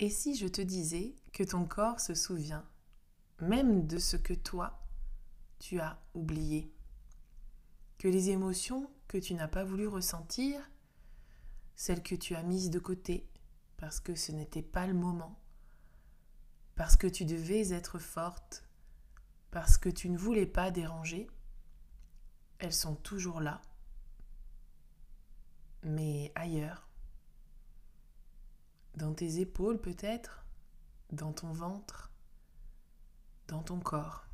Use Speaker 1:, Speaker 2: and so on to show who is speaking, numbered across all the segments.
Speaker 1: Et si je te disais que ton corps se souvient même de ce que toi, tu as oublié, que les émotions que tu n'as pas voulu ressentir, celles que tu as mises de côté parce que ce n'était pas le moment, parce que tu devais être forte, parce que tu ne voulais pas déranger, elles sont toujours là, mais ailleurs, dans tes épaules peut-être, dans ton ventre, dans ton corps.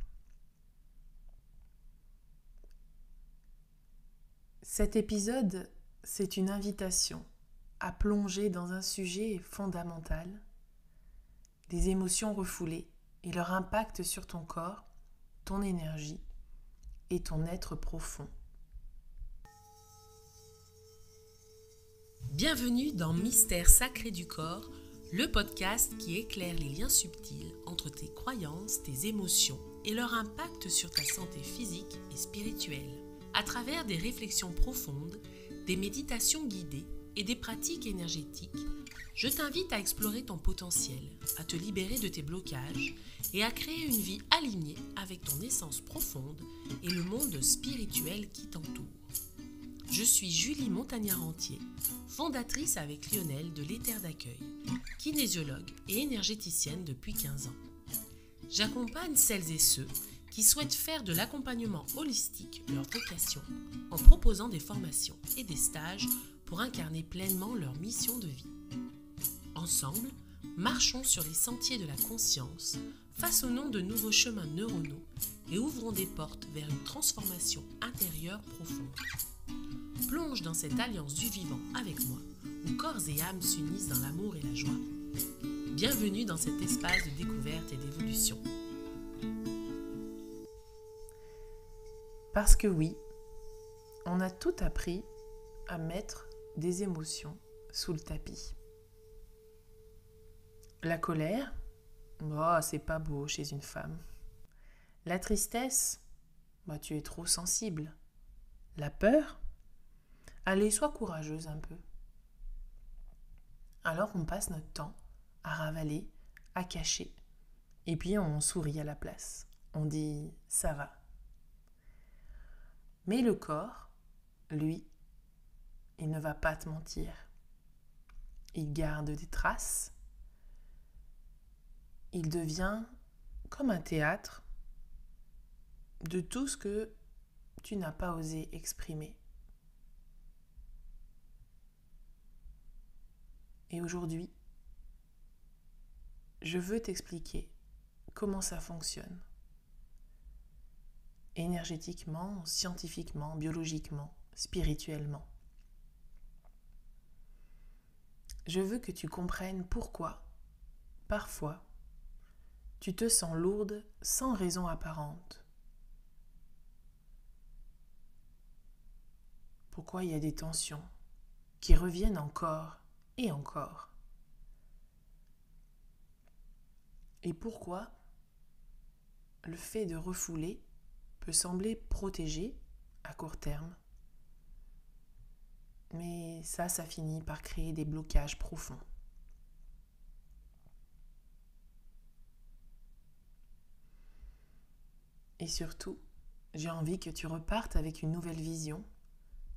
Speaker 1: Cet épisode, c'est une invitation à plonger dans un sujet fondamental, les émotions refoulées et leur impact sur ton corps, ton énergie et ton être profond.
Speaker 2: Bienvenue dans Mystère sacré du corps, le podcast qui éclaire les liens subtils entre tes croyances, tes émotions et leur impact sur ta santé physique et spirituelle. À travers des réflexions profondes, des méditations guidées et des pratiques énergétiques, je t'invite à explorer ton potentiel, à te libérer de tes blocages et à créer une vie alignée avec ton essence profonde et le monde spirituel qui t'entoure. Je suis Julie Montagnard-Rentier, fondatrice avec Lionel de l'Éther d'accueil, kinésiologue et énergéticienne depuis 15 ans. J'accompagne celles et ceux qui souhaitent faire de l'accompagnement holistique leur vocation en proposant des formations et des stages pour incarner pleinement leur mission de vie. Ensemble, marchons sur les sentiers de la conscience, façonnons de nouveaux chemins neuronaux et ouvrons des portes vers une transformation intérieure profonde. Plonge dans cette alliance du vivant avec moi, où corps et âme s'unissent dans l'amour et la joie. Bienvenue dans cet espace de découverte et d'évolution.
Speaker 1: Parce que oui, on a tout appris à mettre des émotions sous le tapis. La colère, c'est pas beau chez une femme. La tristesse, tu es trop sensible. La peur, allez, sois courageuse un peu. Alors on passe notre temps à ravaler, à cacher, et puis on sourit à la place. On dit « ça va ». Mais le corps, lui, il ne va pas te mentir. Il garde des traces. Il devient comme un théâtre de tout ce que tu n'as pas osé exprimer. Et aujourd'hui, je veux t'expliquer comment ça fonctionne. Énergétiquement, scientifiquement, biologiquement, spirituellement. Je veux que tu comprennes pourquoi, parfois, tu te sens lourde sans raison apparente. Pourquoi il y a des tensions qui reviennent encore et encore. Et pourquoi le fait de refouler peut sembler protéger à court terme, mais ça finit par créer des blocages profonds. Et surtout, j'ai envie que tu repartes avec une nouvelle vision,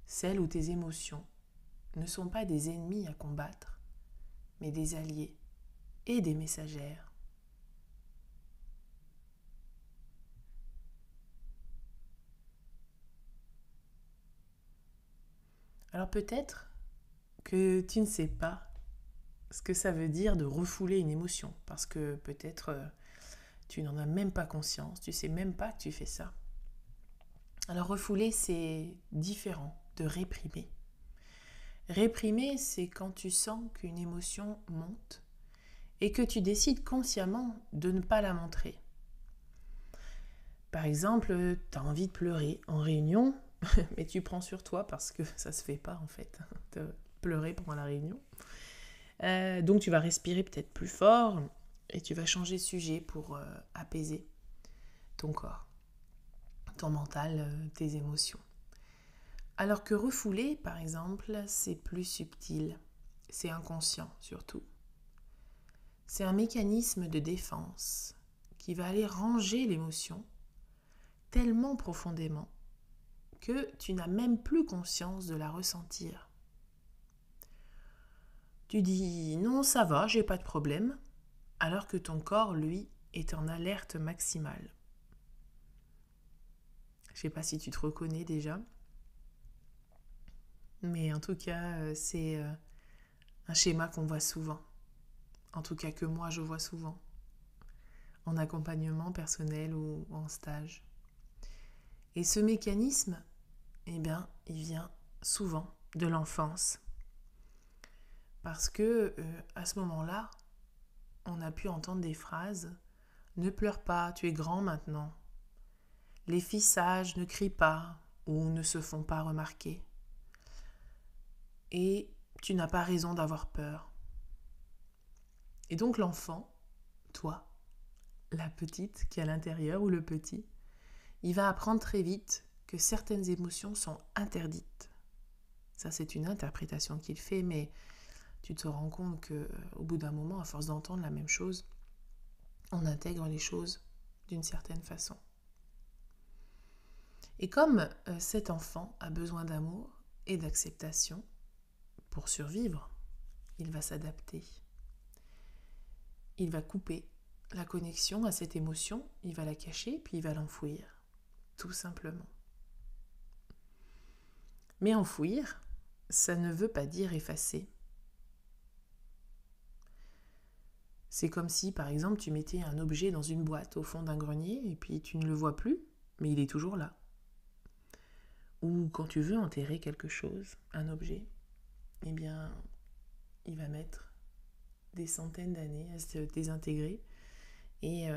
Speaker 1: celle où tes émotions ne sont pas des ennemis à combattre, mais des alliés et des messagères. Alors peut-être que tu ne sais pas ce que ça veut dire de refouler une émotion, parce que peut-être tu n'en as même pas conscience, tu ne sais même pas que tu fais ça. Alors refouler, c'est différent de réprimer. Réprimer, c'est quand tu sens qu'une émotion monte et que tu décides consciemment de ne pas la montrer. Par exemple, tu as envie de pleurer en réunion, mais tu prends sur toi parce que ça se fait pas en fait, de pleurer pendant la réunion. Donc tu vas respirer peut-être plus fort et tu vas changer de sujet pour apaiser ton corps, ton mental, tes émotions. Alors que refouler, par exemple, c'est plus subtil, c'est inconscient surtout. c'est un mécanisme de défense qui va aller ranger l'émotion tellement profondément que tu n'as même plus conscience de la ressentir. Tu dis « non, ça va, j'ai pas de problème », alors que ton corps, lui, est en alerte maximale. Je sais pas si tu te reconnais déjà, mais en tout cas, c'est un schéma qu'on voit souvent. En tout cas que moi, je vois souvent, en accompagnement personnel ou en stage. Et ce mécanisme, eh bien, il vient souvent de l'enfance. Parce que à ce moment-là, on a pu entendre des phrases « Ne pleure pas, tu es grand maintenant ». « Les filles sages ne crient pas ou ne se font pas remarquer ». Et tu n'as pas raison d'avoir peur. Et donc l'enfant, toi, la petite qui est à l'intérieur ou le petit, il va apprendre très vite que certaines émotions sont interdites. Ça, c'est une interprétation qu'il fait, mais tu te rends compte qu'au bout d'un moment, à force d'entendre la même chose, on intègre les choses d'une certaine façon. Et comme cet enfant a besoin d'amour et d'acceptation pour survivre, il va s'adapter. Il va couper la connexion à cette émotion, il va la cacher, puis il va l'enfouir, tout simplement. Mais enfouir, ça ne veut pas dire effacer. C'est comme si, par exemple, tu mettais un objet dans une boîte au fond d'un grenier et puis tu ne le vois plus, mais il est toujours là. Ou quand tu veux enterrer quelque chose, un objet, eh bien, il va mettre des centaines d'années à se désintégrer et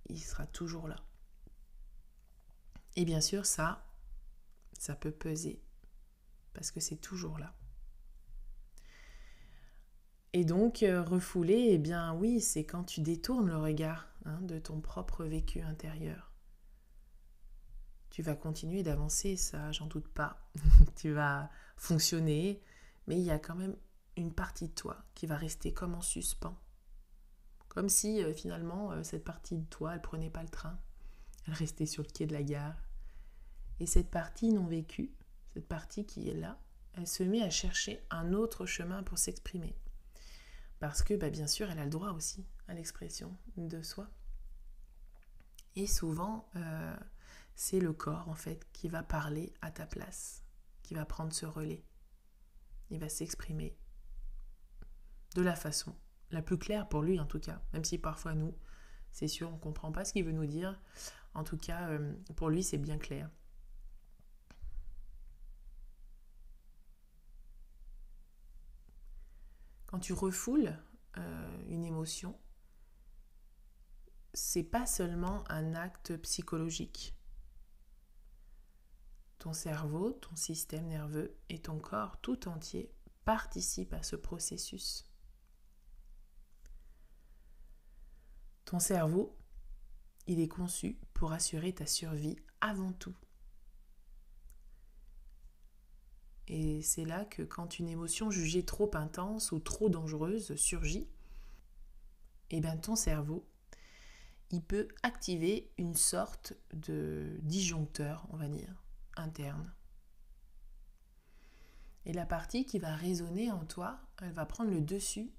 Speaker 1: il sera toujours là. Et bien sûr, ça peut peser parce que c'est toujours là. Et donc, refouler, eh bien oui, c'est quand tu détournes le regard de ton propre vécu intérieur. Tu vas continuer d'avancer, ça, j'en doute pas. Tu vas fonctionner, mais il y a quand même une partie de toi qui va rester comme en suspens. Comme si, finalement, cette partie de toi, elle prenait pas le train. Elle restait sur le quai de la gare. Et cette partie non vécue, cette partie qui est là, elle se met à chercher un autre chemin pour s'exprimer. Parce que, bien sûr, elle a le droit aussi à l'expression de soi. Et souvent, c'est le corps, en fait, qui va parler à ta place, qui va prendre ce relais. Il va s'exprimer de la façon la plus claire pour lui, en tout cas. Même si parfois, nous, c'est sûr, on ne comprend pas ce qu'il veut nous dire. En tout cas, pour lui, c'est bien clair. Quand tu refoules une émotion, c'est pas seulement un acte psychologique. Ton cerveau, ton système nerveux et ton corps tout entier participent à ce processus. Ton cerveau, il est conçu pour assurer ta survie avant tout. Et c'est là que quand une émotion jugée trop intense ou trop dangereuse surgit, eh bien ton cerveau, il peut activer une sorte de disjoncteur, on va dire, interne. Et la partie qui va résonner en toi, elle va prendre le dessus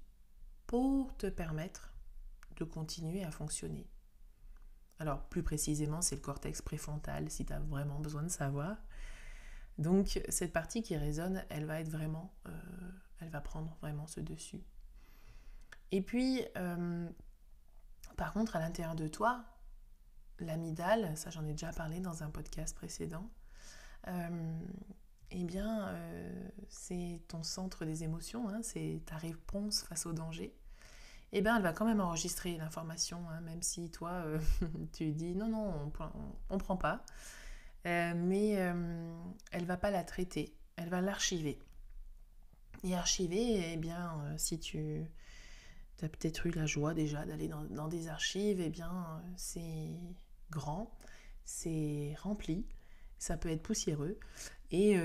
Speaker 1: pour te permettre de continuer à fonctionner. Alors, plus précisément, c'est le cortex préfrontal, si tu as vraiment besoin de savoir. Donc, cette partie qui résonne, elle va être vraiment, elle va prendre vraiment ce dessus. Et puis, par contre, à l'intérieur de toi, l'amygdale, ça j'en ai déjà parlé dans un podcast précédent, c'est ton centre des émotions, c'est ta réponse face au danger. Eh bien, elle va quand même enregistrer l'information, même si toi, tu dis non, on prend pas. Mais elle ne va pas la traiter, elle va l'archiver. Et archiver, eh bien, si tu as peut-être eu la joie déjà d'aller dans des archives, eh bien, c'est grand, c'est rempli, ça peut être poussiéreux, et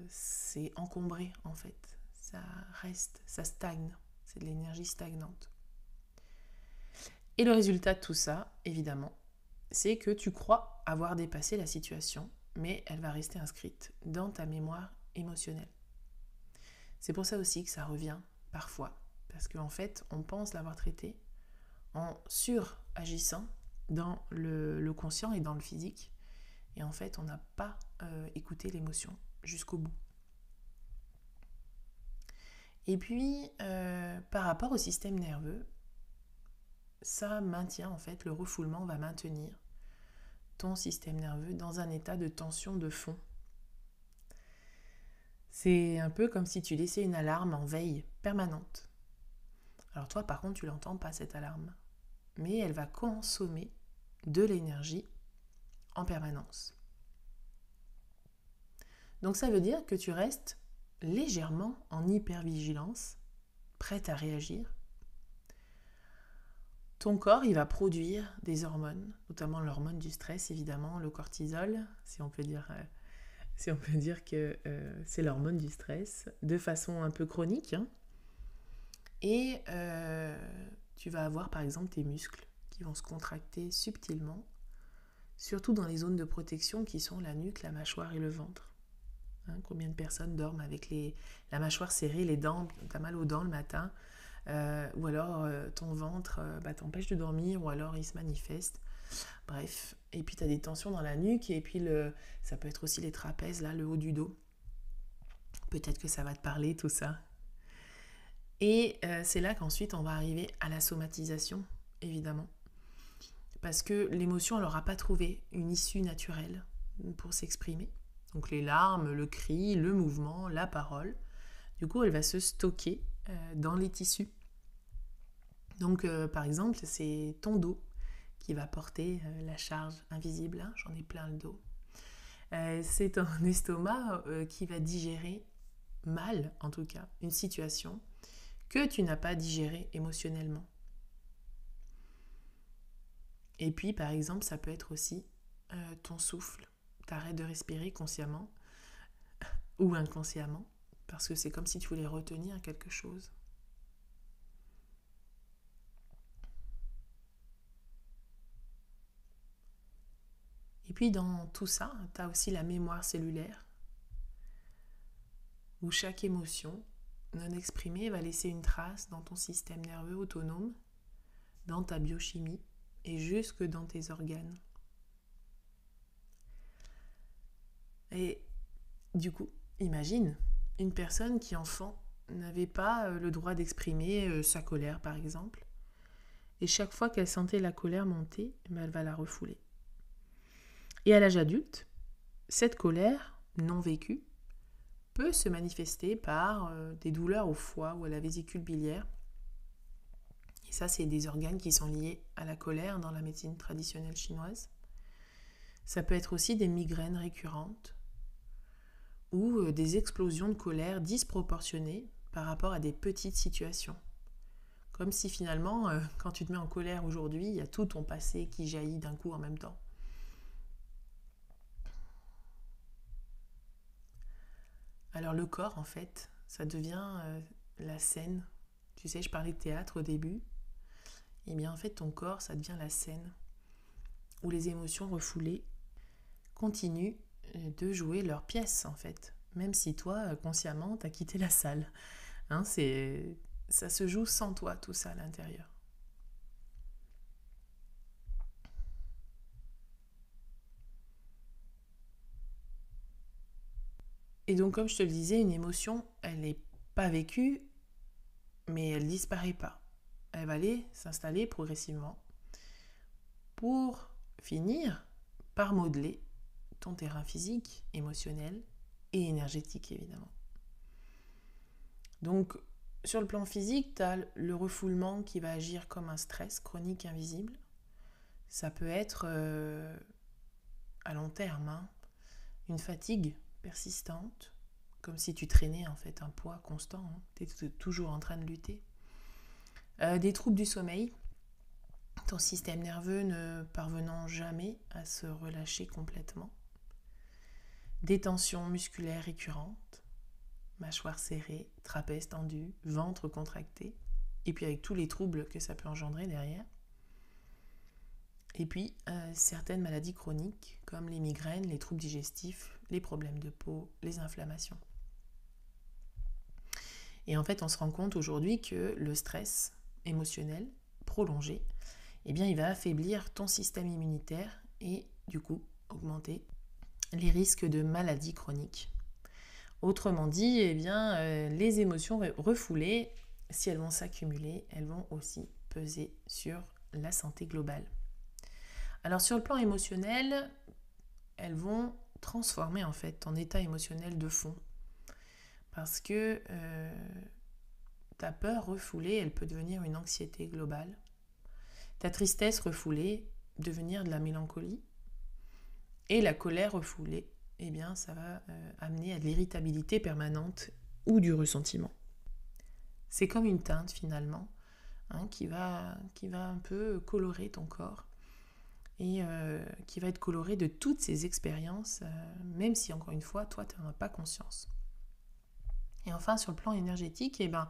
Speaker 1: c'est encombré en fait. Ça reste, ça stagne. c'est de l'énergie stagnante. Et le résultat de tout ça, évidemment, c'est que tu crois avoir dépassé la situation, mais elle va rester inscrite dans ta mémoire émotionnelle. C'est pour ça aussi que ça revient parfois, parce qu'en fait, on pense l'avoir traité en suragissant dans le conscient et dans le physique, et en fait, on n'a pas écouté l'émotion jusqu'au bout. Et puis, par rapport au système nerveux, ça maintient, en fait, le refoulement va maintenir ton système nerveux dans un état de tension de fond. C'est un peu comme si tu laissais une alarme en veille permanente. Alors toi, par contre, tu l'entends pas, cette alarme. Mais elle va consommer de l'énergie en permanence. Donc ça veut dire que tu restes légèrement en hypervigilance, prête à réagir. Ton corps, il va produire des hormones, notamment l'hormone du stress, évidemment, le cortisol, si on peut dire que c'est l'hormone du stress, de façon un peu chronique. Et tu vas avoir, par exemple, tes muscles qui vont se contracter subtilement, surtout dans les zones de protection qui sont la nuque, la mâchoire et le ventre. Combien de personnes dorment avec la mâchoire serrée, les dents, t'as mal aux dents le matin, ou alors ton ventre t'empêche de dormir, ou alors il se manifeste. Bref, et puis tu as des tensions dans la nuque, et puis ça peut être aussi les trapèzes, là, le haut du dos. Peut-être que ça va te parler, tout ça. Et c'est là qu'ensuite on va arriver à la somatisation, évidemment. Parce que l'émotion, elle n'aura pas trouvé une issue naturelle pour s'exprimer. Donc les larmes, le cri, le mouvement, la parole. Du coup, elle va se stocker dans les tissus. Donc, par exemple, c'est ton dos qui va porter la charge invisible. J'en ai plein le dos. C'est ton estomac qui va digérer mal, en tout cas, une situation que tu n'as pas digérée émotionnellement. Et puis, par exemple, ça peut être aussi ton souffle. T'arrêtes de respirer consciemment ou inconsciemment, parce que c'est comme si tu voulais retenir quelque chose. Et puis dans tout ça, tu as aussi la mémoire cellulaire, où chaque émotion non exprimée va laisser une trace dans ton système nerveux autonome, dans ta biochimie et jusque dans tes organes. Et du coup, imagine une personne qui, enfant, n'avait pas le droit d'exprimer sa colère, par exemple. Et chaque fois qu'elle sentait la colère monter, elle va la refouler. Et à l'âge adulte, cette colère non vécue peut se manifester par des douleurs au foie ou à la vésicule biliaire. Et ça, c'est des organes qui sont liés à la colère dans la médecine traditionnelle chinoise. Ça peut être aussi des migraines récurrentes ou des explosions de colère disproportionnées par rapport à des petites situations. Comme si finalement, quand tu te mets en colère aujourd'hui, il y a tout ton passé qui jaillit d'un coup en même temps. Alors le corps, en fait, ça devient la scène. Tu sais, je parlais de théâtre au début. Et bien en fait, ton corps, ça devient la scène où les émotions refoulées continuent de jouer leur pièce, en fait. Même si toi, consciemment, t'as quitté la salle. Ça se joue sans toi, tout ça, à l'intérieur. Et donc, comme je te le disais, une émotion, elle n'est pas vécue, mais elle ne disparaît pas. Elle va aller s'installer progressivement pour finir par modeler ton terrain physique, émotionnel et énergétique, évidemment. Donc, sur le plan physique, tu as le refoulement qui va agir comme un stress chronique invisible. Ça peut être, à long terme, une fatigue persistante, comme si tu traînais en fait un poids constant, tu es toujours en train de lutter. Des troubles du sommeil, ton système nerveux ne parvenant jamais à se relâcher complètement. Des tensions musculaires récurrentes, mâchoire serrée, trapèze tendu, ventre contracté. et puis avec tous les troubles que ça peut engendrer derrière. Et puis certaines maladies chroniques comme les migraines, les troubles digestifs, les problèmes de peau, les inflammations. Et en fait, on se rend compte aujourd'hui que le stress émotionnel prolongé, eh bien, il va affaiblir ton système immunitaire et du coup augmenter les risques de maladies chroniques. Autrement dit, eh bien, les émotions refoulées, si elles vont s'accumuler, elles vont aussi peser sur la santé globale. Alors sur le plan émotionnel, elles vont transformer en fait ton état émotionnel de fond. Parce que ta peur refoulée, elle peut devenir une anxiété globale. Ta tristesse refoulée, devenir de la mélancolie. Et la colère refoulée, eh bien, ça va amener à de l'irritabilité permanente ou du ressentiment. C'est comme une teinte finalement, qui va un peu colorer ton corps et qui va être coloré de toutes ces expériences, même si encore une fois, toi, tu n'en as pas conscience. Et enfin, sur le plan énergétique, eh ben,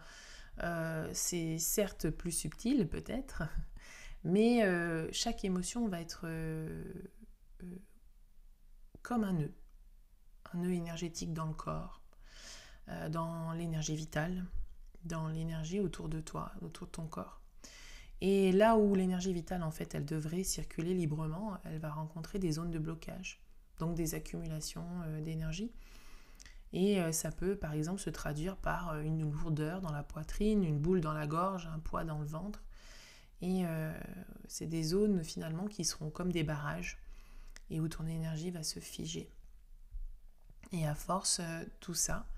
Speaker 1: c'est certes plus subtil peut-être, mais chaque émotion va être comme un nœud énergétique dans le corps, dans l'énergie vitale, dans l'énergie autour de toi, autour de ton corps. Et là où l'énergie vitale, en fait, elle devrait circuler librement, elle va rencontrer des zones de blocage, donc des accumulations d'énergie. Et ça peut, par exemple, se traduire par une lourdeur dans la poitrine, une boule dans la gorge, un poids dans le ventre. Et c'est des zones, finalement, qui seront comme des barrages et où ton énergie va se figer. Et à force, tout ça,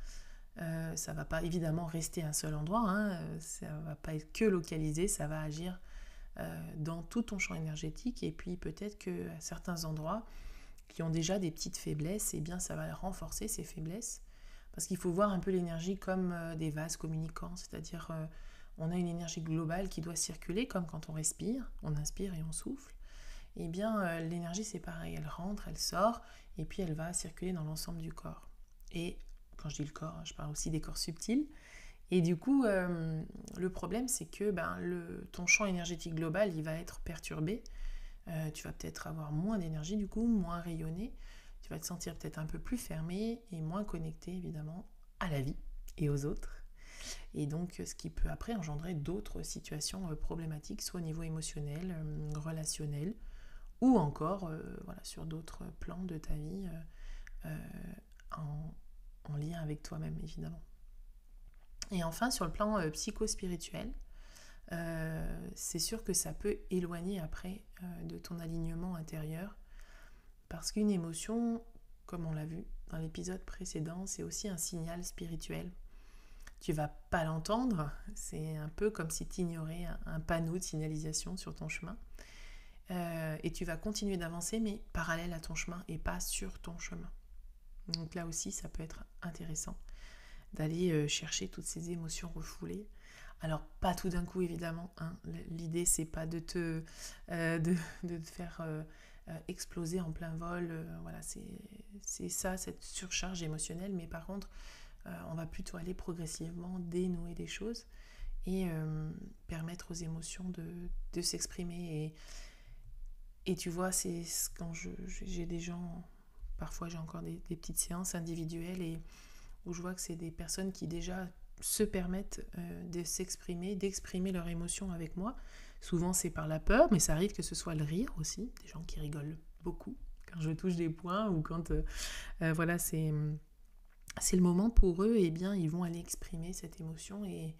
Speaker 1: ça ne va pas évidemment rester à un seul endroit, ça ne va pas être que localisé, ça va agir dans tout ton champ énergétique. Et puis peut-être qu'à certains endroits qui ont déjà des petites faiblesses, eh bien ça va renforcer ces faiblesses. Parce qu'il faut voir un peu l'énergie comme des vases communicants, c'est-à-dire on a une énergie globale qui doit circuler, comme quand on respire, on inspire et on souffle. Eh bien l'énergie c'est pareil, elle rentre, elle sort, et puis elle va circuler dans l'ensemble du corps. Et quand je dis le corps, je parle aussi des corps subtils. Et du coup, le problème, c'est que ton champ énergétique global, il va être perturbé. Tu vas peut-être avoir moins d'énergie, du coup, moins rayonné. Tu vas te sentir peut-être un peu plus fermé et moins connecté, évidemment, à la vie et aux autres. Et donc, ce qui peut après engendrer d'autres situations problématiques, soit au niveau émotionnel, relationnel, ou encore sur d'autres plans de ta vie en lien avec toi-même, évidemment. Et enfin, sur le plan psycho-spirituel, c'est sûr que ça peut éloigner après de ton alignement intérieur, parce qu'une émotion, comme on l'a vu dans l'épisode précédent, c'est aussi un signal spirituel. Tu vas pas l'entendre, c'est un peu comme si tu ignorais un panneau de signalisation sur ton chemin, et tu vas continuer d'avancer, mais parallèle à ton chemin et pas sur ton chemin. Donc là aussi, ça peut être intéressant d'aller chercher toutes ces émotions refoulées. Alors, pas tout d'un coup, évidemment. L'idée, c'est pas de te faire exploser en plein vol. Voilà, c'est ça, cette surcharge émotionnelle. Mais par contre, on va plutôt aller progressivement dénouer des choses et permettre aux émotions de s'exprimer. Et tu vois, c'est quand j'ai des gens... Parfois, j'ai encore des petites séances individuelles et où je vois que c'est des personnes qui déjà se permettent de s'exprimer, d'exprimer leurs émotions avec moi. Souvent, c'est par la peur, mais ça arrive que ce soit le rire aussi. Des gens qui rigolent beaucoup quand je touche des points ou quand c'est le moment pour eux, eh bien, ils vont aller exprimer cette émotion et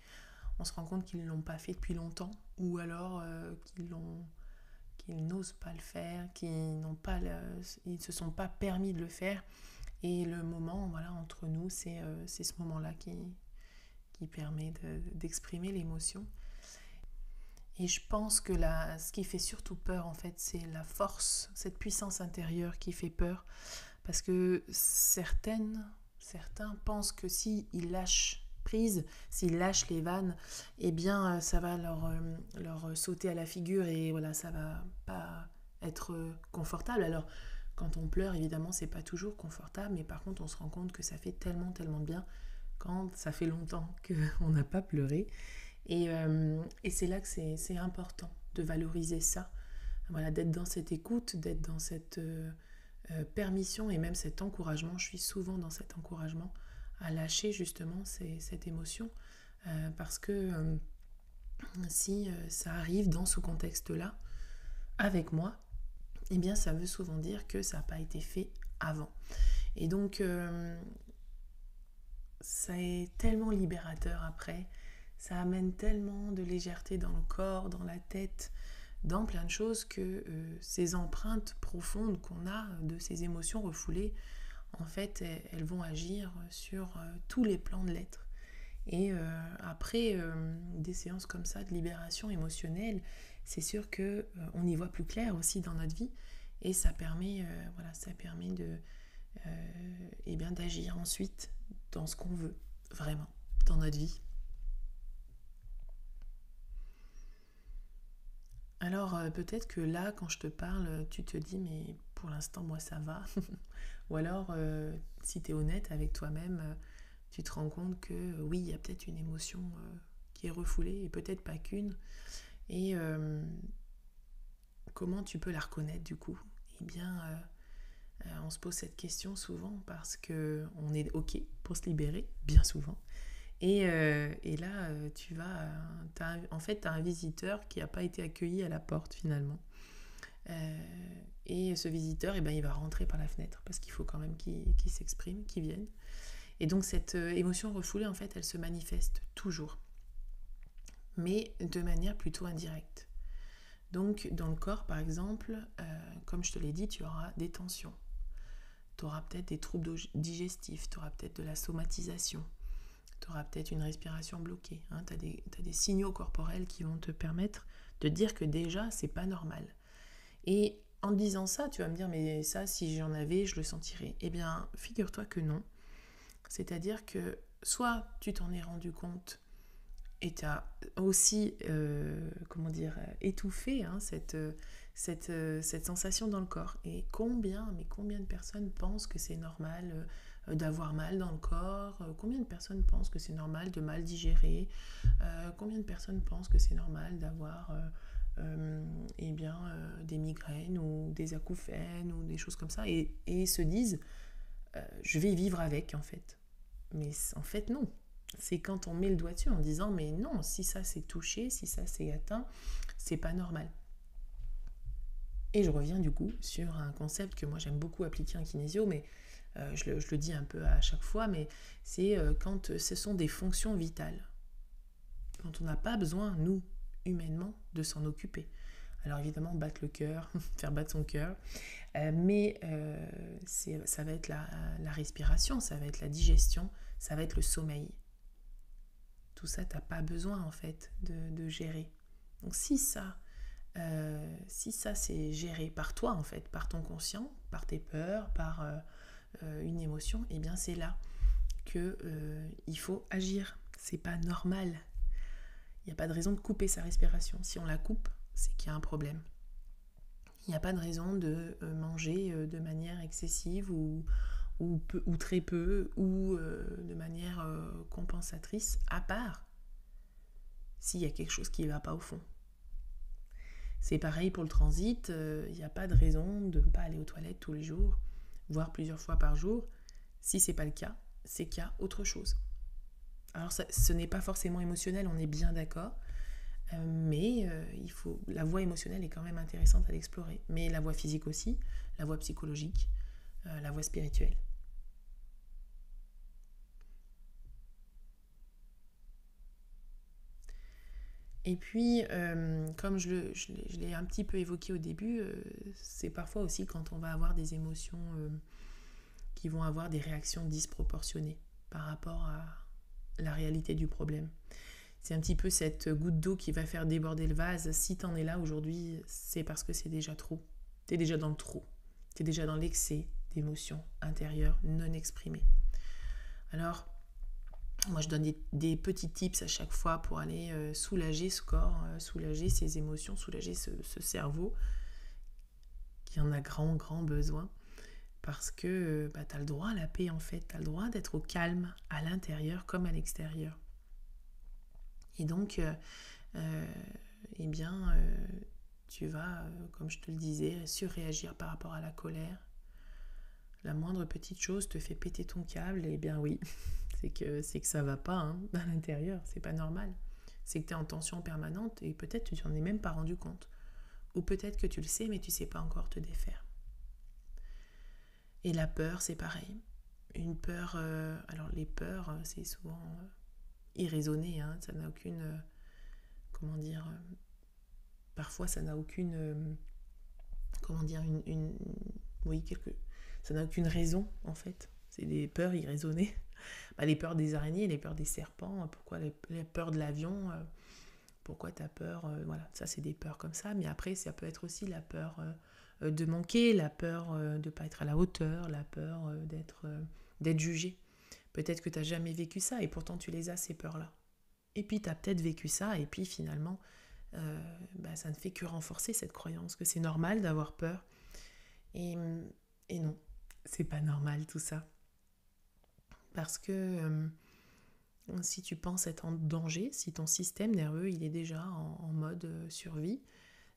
Speaker 1: on se rend compte qu'ils ne l'ont pas fait depuis longtemps ou alors qu'ils n'osent pas le faire, qu'ils ne se sont pas permis de le faire. Et le moment, entre nous, c'est ce moment-là qui permet d'exprimer l'émotion. Et je pense que ce qui fait surtout peur, en fait, c'est la force, cette puissance intérieure qui fait peur. Parce que certains pensent que s'ils lâchent prise, s'ils lâchent les vannes, eh bien, ça va leur sauter à la figure et voilà, ça va pas être confortable. Alors, quand on pleure, évidemment, c'est pas toujours confortable, mais par contre, on se rend compte que ça fait tellement, tellement de bien quand ça fait longtemps qu'on n'a pas pleuré. Et c'est là que c'est important de valoriser ça. Voilà, d'être dans cette écoute, d'être dans cette permission et même cet encouragement. Je suis souvent dans cet encouragement à lâcher justement cette émotion parce que si ça arrive dans ce contexte-là, avec moi, eh bien ça veut souvent dire que ça n'a pas été fait avant. Et donc ça est tellement libérateur après, ça amène tellement de légèreté dans le corps, dans la tête, dans plein de choses que ces empreintes profondes qu'on a de ces émotions refoulées, en fait, elles vont agir sur tous les plans de l'être. Et après des séances comme ça de libération émotionnelle, c'est sûr qu'on y voit plus clair aussi dans notre vie et ça permet, d'agir ensuite dans ce qu'on veut vraiment dans notre vie. Alors peut-être que là, quand je te parle, tu te dis mais pour l'instant moi ça va. Ou alors si tu es honnête avec toi-même, tu te rends compte que oui, il y a peut-être une émotion qui est refoulée et peut-être pas qu'une. Et comment tu peux la reconnaître du coup ? Eh bien, on se pose cette question souvent parce qu'on est OK pour se libérer, bien souvent. Et là, t'as un visiteur qui n'a pas été accueilli à la porte finalement. Et ce visiteur, il va rentrer par la fenêtre parce qu'il faut quand même qu'il s'exprime, qu'il vienne. Et donc cette émotion refoulée, en fait, elle se manifeste toujours, mais de manière plutôt indirecte. Donc dans le corps, par exemple, comme je te l'ai dit, tu auras des tensions. Tu auras peut-être des troubles digestifs, tu auras peut-être de la somatisation, tu auras peut-être une respiration bloquée. Tu as des signaux corporels qui vont te permettre de dire que déjà, c'est pas normal. Et en te disant ça, tu vas me dire, mais ça, si j'en avais, je le sentirais. Eh bien, figure-toi que non. C'est-à-dire que soit tu t'en es rendu compte et tu as aussi, étouffé cette sensation dans le corps. Et combien de personnes pensent que c'est normal d'avoir mal dans le corps ? Combien de personnes pensent que c'est normal de mal digérer ? Combien de personnes pensent que c'est normal d'avoir des migraines ou des acouphènes ou des choses comme ça et se disent je vais vivre avec en fait. Mais en fait non. C'est quand on met le doigt dessus en disant mais non, si ça c'est touché, si ça c'est atteint, c'est pas normal. Et je reviens du coup sur un concept que moi j'aime beaucoup appliquer en kinésio, mais je le dis un peu à chaque fois, mais c'est quand ce sont des fonctions vitales, quand on n'a pas besoin, nous, humainement, de s'en occuper. Alors évidemment, battre le cœur, faire battre son cœur, mais ça va être la respiration, ça va être la digestion, ça va être le sommeil. Tout ça, tu n'as pas besoin en fait de gérer. Donc si ça c'est géré par toi en fait, par ton conscient, par tes peurs, par une émotion, et bien c'est là que il faut agir. C'est pas normal. Il n'y a pas de raison de couper sa respiration. Si on la coupe, c'est qu'il y a un problème. Il n'y a pas de raison de manger de manière excessive ou très peu ou de manière compensatrice, à part s'il y a quelque chose qui ne va pas au fond. C'est pareil pour le transit, il n'y a pas de raison de ne pas aller aux toilettes tous les jours, voire plusieurs fois par jour. Si ce n'est pas le cas, c'est qu'il y a autre chose. Alors ce n'est pas forcément émotionnel, on est bien d'accord, mais la voie émotionnelle est quand même intéressante à l'explorer. Mais la voie physique aussi, la voie psychologique, la voie spirituelle. Et puis, comme je l'ai un petit peu évoqué au début, c'est parfois aussi quand on va avoir des émotions qui vont avoir des réactions disproportionnées par rapport à la réalité du problème. C'est un petit peu cette goutte d'eau qui va faire déborder le vase. Si t'en es là aujourd'hui, c'est parce que c'est déjà trop. T'es déjà dans le trop. T'es déjà dans l'excès d'émotions intérieures non exprimées. Alors, moi je donne des petits tips à chaque fois pour aller soulager ce corps, soulager ces émotions, soulager ce cerveau qui en a grand besoin. Parce que tu as le droit à la paix en fait, tu as le droit d'être au calme à l'intérieur comme à l'extérieur. Et donc, tu vas, comme je te le disais, surréagir par rapport à la colère. La moindre petite chose te fait péter ton câble, et bien oui, c'est que ça va pas à l'intérieur, c'est pas normal. C'est que tu es en tension permanente et peut-être que tu n'en es même pas rendu compte. Ou peut-être que tu le sais, mais tu sais pas encore te défaire. Et la peur, c'est pareil. Une peur, alors les peurs, c'est souvent irraisonné, ça n'a aucune, parfois ça n'a aucune, ça n'a aucune raison en fait. C'est des peurs irraisonnées. Les peurs des araignées, les peurs des serpents, pourquoi les peurs de l'avion, pourquoi tu as peur, voilà, ça c'est des peurs comme ça. Mais après, ça peut être aussi la peur de manquer, la peur de ne pas être à la hauteur, la peur d'être jugé. Peut-être que tu n'as jamais vécu ça et pourtant tu les as, ces peurs-là. Et puis tu as peut-être vécu ça et puis finalement, ça ne fait que renforcer cette croyance que c'est normal d'avoir peur. Et non, c'est pas normal tout ça. Parce que si tu penses être en danger, si ton système nerveux il est déjà en mode survie,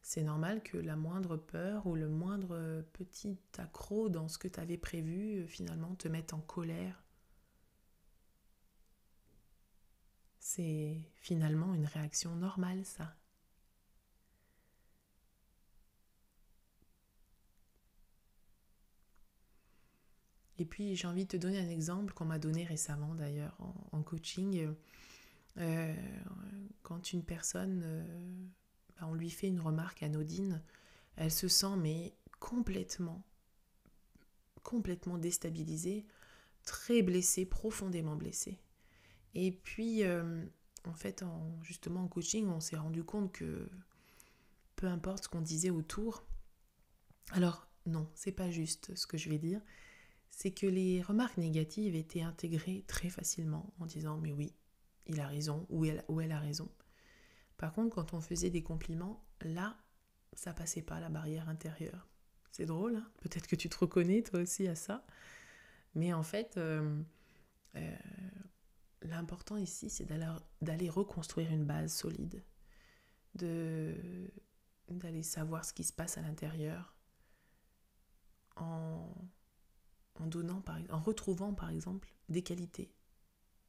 Speaker 1: c'est normal que la moindre peur ou le moindre petit accroc dans ce que tu avais prévu finalement te mette en colère. C'est finalement une réaction normale, ça. Et puis j'ai envie de te donner un exemple qu'on m'a donné récemment d'ailleurs en coaching. Quand une personne, on lui fait une remarque anodine, elle se sent mais complètement déstabilisée, très blessée, profondément blessée. Et puis en fait, justement en coaching, on s'est rendu compte que peu importe ce qu'on disait autour, alors non, c'est pas juste ce que je vais dire, c'est que les remarques négatives étaient intégrées très facilement en disant mais oui, il a raison ou elle a raison. Par contre, quand on faisait des compliments, là, ça passait pas la barrière intérieure. C'est drôle, peut-être que tu te reconnais toi aussi à ça. Mais en fait, l'important ici, c'est d'aller reconstruire une base solide, d'aller savoir ce qui se passe à l'intérieur en retrouvant par exemple des qualités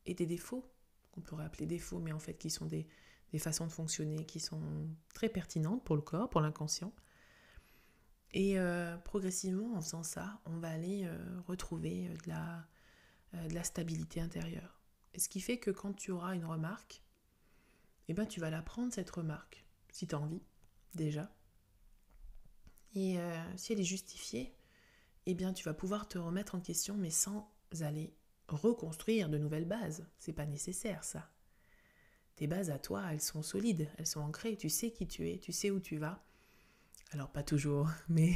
Speaker 1: et des défauts, qu'on pourrait appeler défauts, mais en fait qui sont des façons de fonctionner qui sont très pertinentes pour le corps, pour l'inconscient. Et progressivement, en faisant ça, on va aller retrouver de la stabilité intérieure. Et ce qui fait que quand tu auras une remarque, tu vas la prendre cette remarque, si tu as envie, déjà. Et si elle est justifiée, tu vas pouvoir te remettre en question, mais sans aller reconstruire de nouvelles bases. C'est pas nécessaire, ça. Tes bases à toi, elles sont solides, elles sont ancrées. Tu sais qui tu es, tu sais où tu vas. Alors, pas toujours, mais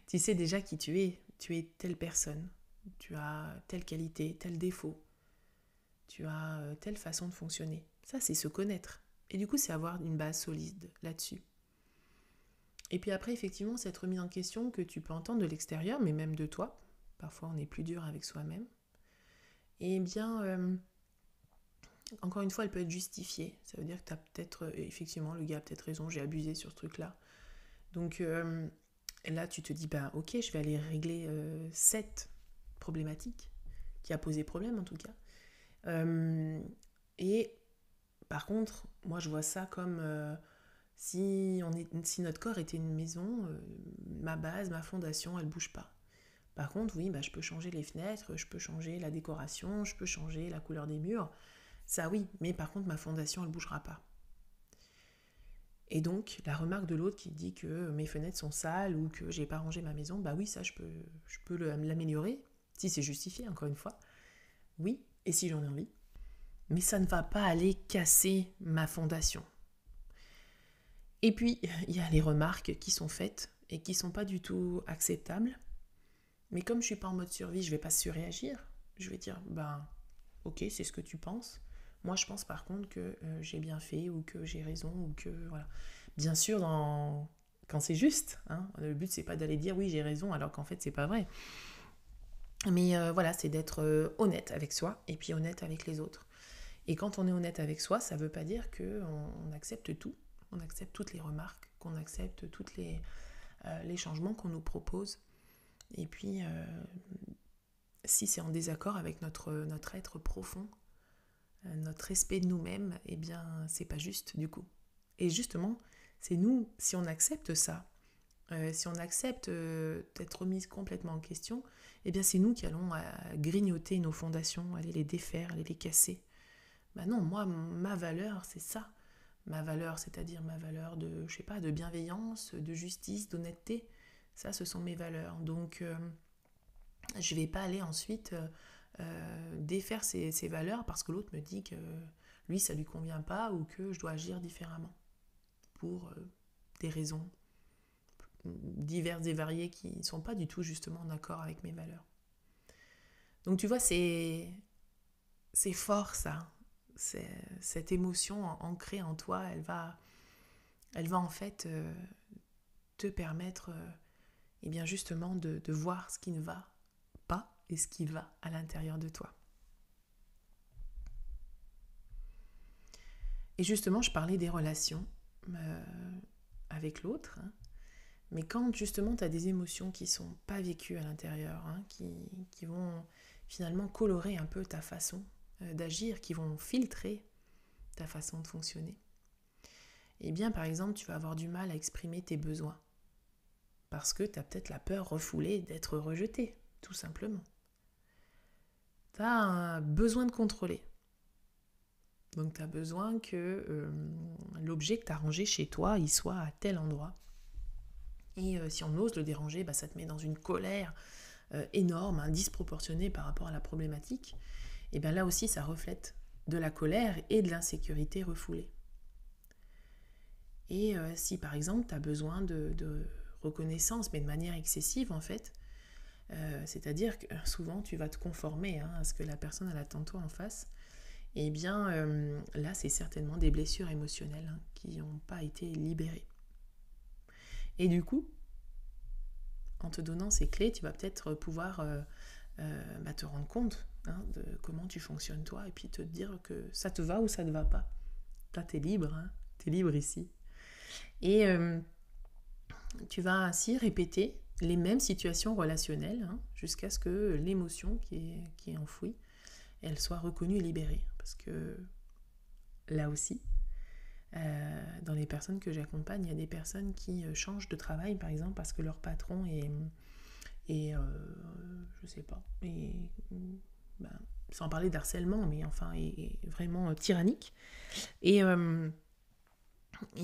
Speaker 1: tu sais déjà qui tu es. Tu es telle personne. Tu as telle qualité, tel défaut. Tu as telle façon de fonctionner. Ça, c'est se connaître. Et du coup, c'est avoir une base solide là-dessus. Et puis après, effectivement, cette remise en question que tu peux entendre de l'extérieur, mais même de toi. Parfois, on est plus dur avec soi-même. Encore une fois, elle peut être justifiée. Ça veut dire que tu as peut-être, effectivement, le gars a peut-être raison, j'ai abusé sur ce truc-là. Donc là, tu te dis, ok, je vais aller régler cette problématique, qui a posé problème en tout cas. Et par contre, moi je vois ça comme si notre corps était une maison, ma base, ma fondation, elle bouge pas. Par contre, oui, je peux changer les fenêtres, je peux changer la décoration, je peux changer la couleur des murs. Ça oui, mais par contre ma fondation elle bougera pas. Et donc la remarque de l'autre qui dit que mes fenêtres sont sales ou que j'ai pas rangé ma maison, oui ça je peux l'améliorer, si c'est justifié encore une fois. Oui, et si j'en ai envie. Mais ça ne va pas aller casser ma fondation. Et puis il y a les remarques qui sont faites et qui sont pas du tout acceptables. Mais comme je suis pas en mode survie, je vais pas surréagir. Je vais dire ok, c'est ce que tu penses. Moi, je pense par contre que j'ai bien fait ou que j'ai raison ou que voilà. Bien sûr, quand c'est juste. Le but c'est pas d'aller dire oui j'ai raison alors qu'en fait c'est pas vrai. Mais voilà, c'est d'être honnête avec soi et puis honnête avec les autres. Et quand on est honnête avec soi, ça ne veut pas dire qu'on accepte tout, on accepte toutes les remarques, qu'on accepte tous les changements qu'on nous propose. Et puis, si c'est en désaccord avec notre être profond, notre respect de nous-mêmes, eh bien, c'est pas juste du coup. Et justement, c'est nous, si on accepte ça, si on accepte d'être remise complètement en question, eh bien, c'est nous qui allons grignoter nos fondations, aller les défaire, aller les casser. Ben non, moi, ma valeur, c'est ça. Ma valeur, c'est-à-dire ma valeur de, je sais pas, de bienveillance, de justice, d'honnêteté. Ça, ce sont mes valeurs. Donc, je vais pas aller ensuite défaire ces valeurs parce que l'autre me dit que lui, ça lui convient pas ou que je dois agir différemment pour des raisons diverses et variées qui ne sont pas du tout justement en accord avec mes valeurs. Donc tu vois, c'est fort ça. Cette émotion ancrée en toi, elle va en fait te permettre et bien justement de voir ce qui ne va pas et ce qui va à l'intérieur de toi. Et justement, je parlais des relations avec l'autre, hein, mais quand justement tu as des émotions qui ne sont pas vécues à l'intérieur, hein, qui vont finalement colorer un peu ta façon d'agir, qui vont filtrer ta façon de fonctionner, eh bien par exemple tu vas avoir du mal à exprimer tes besoins parce que tu as peut-être la peur refoulée d'être rejeté, tout simplement. Tu as un besoin de contrôler. Donc tu as besoin que l'objet que tu as rangé chez toi, il soit à tel endroit. Et si on ose le déranger, ça te met dans une colère énorme, disproportionnée par rapport à la problématique. Et bien là aussi, ça reflète de la colère et de l'insécurité refoulée. Et si par exemple, tu as besoin de reconnaissance, mais de manière excessive en fait, c'est-à-dire que souvent tu vas te conformer à ce que la personne elle attend de toi en face, et bien là, c'est certainement des blessures émotionnelles qui n'ont pas été libérées. Et du coup, en te donnant ces clés, tu vas peut-être pouvoir te rendre compte de comment tu fonctionnes toi, et puis te dire que ça te va ou ça ne va pas. Là, tu es libre, tu es libre ici. Et tu vas ainsi répéter les mêmes situations relationnelles jusqu'à ce que l'émotion qui est enfouie, elle soit reconnue et libérée. Parce que là aussi, dans les personnes que j'accompagne, il y a des personnes qui changent de travail, par exemple, parce que leur patron est je sais pas, sans parler d'harcèlement, mais enfin, est vraiment tyrannique. Et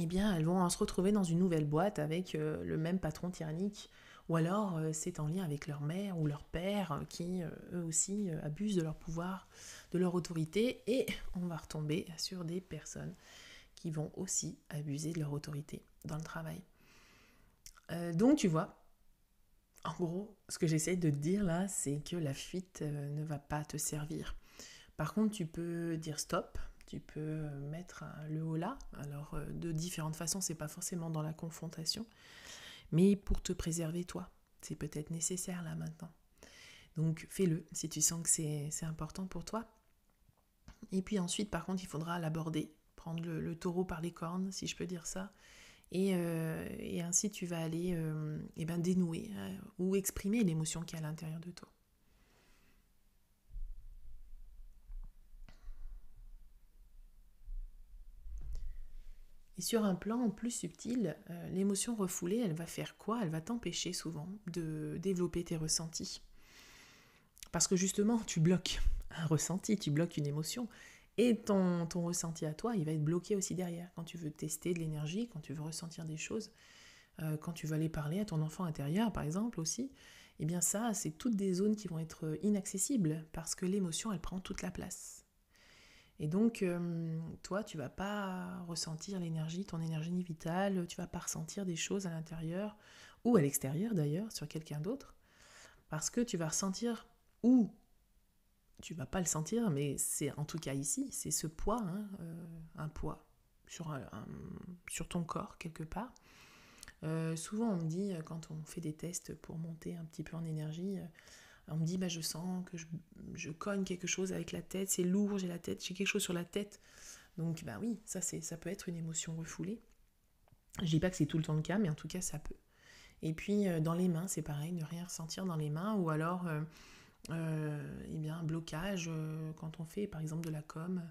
Speaker 1: bien, elles vont se retrouver dans une nouvelle boîte avec le même patron tyrannique, ou alors c'est en lien avec leur mère ou leur père qui, eux aussi, abusent de leur pouvoir, de leur autorité, et on va retomber sur des personnes qui vont aussi abuser de leur autorité dans le travail. Donc tu vois, en gros, ce que j'essaie de te dire là, c'est que la fuite ne va pas te servir. Par contre, tu peux dire stop, tu peux mettre le haut là. Alors, de différentes façons, c'est pas forcément dans la confrontation, mais pour te préserver toi. C'est peut-être nécessaire là maintenant. Donc, fais-le si tu sens que c'est important pour toi. Et puis ensuite, par contre, il faudra l'aborder, prendre le taureau par les cornes, si je peux dire ça. Et ainsi, tu vas aller dénouer ou exprimer l'émotion qui est à l'intérieur de toi. Et sur un plan plus subtil, l'émotion refoulée, elle va faire quoi ? Elle va t'empêcher souvent de développer tes ressentis. Parce que justement, tu bloques un ressenti, tu bloques une émotion. Et ton ressenti à toi, il va être bloqué aussi derrière. Quand tu veux tester de l'énergie, quand tu veux ressentir des choses, quand tu veux aller parler à ton enfant intérieur, par exemple, aussi, eh bien ça, c'est toutes des zones qui vont être inaccessibles parce que l'émotion, elle prend toute la place. Et donc, toi, tu vas pas ressentir l'énergie, ton énergie vitale, tu vas pas ressentir des choses à l'intérieur ou à l'extérieur d'ailleurs, sur quelqu'un d'autre, parce que tu vas ressentir, ou tu vas pas le sentir, mais c'est en tout cas ici, c'est ce poids, un poids sur ton corps quelque part. Souvent on me dit, quand on fait des tests pour monter un petit peu en énergie, On me dit, je sens que je cogne quelque chose avec la tête, c'est lourd, j'ai quelque chose sur la tête. Donc oui, ça peut être une émotion refoulée. Je dis pas que c'est tout le temps le cas, mais en tout cas ça peut. Et puis dans les mains, c'est pareil, ne rien ressentir dans les mains, ou alors un blocage quand on fait par exemple de la com,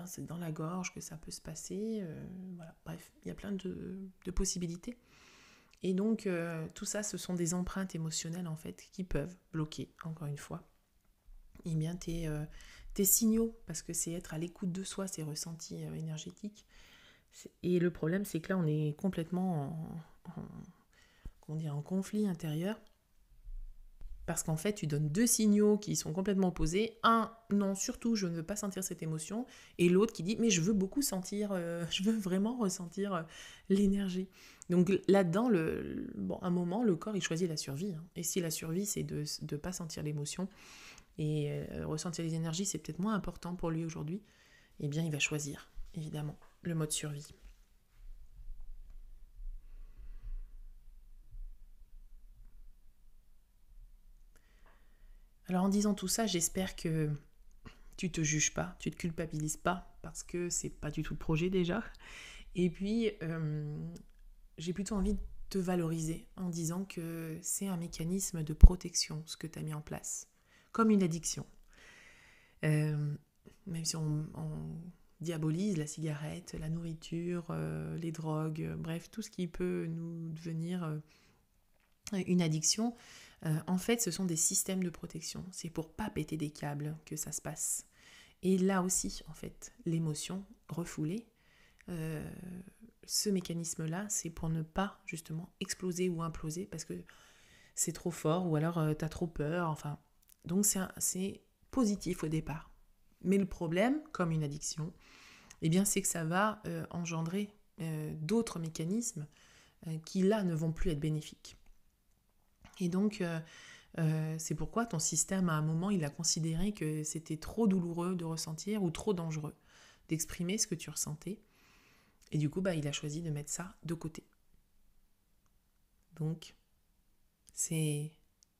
Speaker 1: c'est dans la gorge que ça peut se passer. Voilà. Bref, il y a plein de possibilités. Et donc tout ça, ce sont des empreintes émotionnelles en fait qui peuvent bloquer, encore une fois, tes signaux, parce que c'est être à l'écoute de soi, ces ressentis énergétiques. Et le problème, c'est que là, on est complètement en conflit intérieur, parce qu'en fait, tu donnes deux signaux qui sont complètement opposés. Un, non, surtout, je ne veux pas sentir cette émotion. Et l'autre qui dit, mais je veux beaucoup sentir, je veux vraiment ressentir l'énergie. Donc là-dedans, à un moment, le corps, il choisit la survie. Hein. Et si la survie, c'est de ne pas sentir l'émotion, et ressentir les énergies, c'est peut-être moins important pour lui aujourd'hui, eh bien, il va choisir, évidemment, le mode survie. Alors en disant tout ça, j'espère que tu te juges pas, tu te culpabilises pas, parce que c'est pas du tout le projet déjà. Et puis, j'ai plutôt envie de te valoriser en disant que c'est un mécanisme de protection, ce que tu as mis en place, comme une addiction. Même si on diabolise la cigarette, la nourriture, les drogues, bref, tout ce qui peut nous devenir une addiction, en fait, ce sont des systèmes de protection. C'est pour pas péter des câbles que ça se passe. Et là aussi, en fait, l'émotion refoulée, ce mécanisme-là, c'est pour ne pas, justement, exploser ou imploser, parce que c'est trop fort, ou alors t'as trop peur, enfin... Donc c'est positif au départ. Mais le problème, comme une addiction, c'est que ça va engendrer d'autres mécanismes qui, là, ne vont plus être bénéfiques. Et donc, c'est pourquoi ton système, à un moment, il a considéré que c'était trop douloureux de ressentir ou trop dangereux d'exprimer ce que tu ressentais. Et du coup, il a choisi de mettre ça de côté. Donc, c'est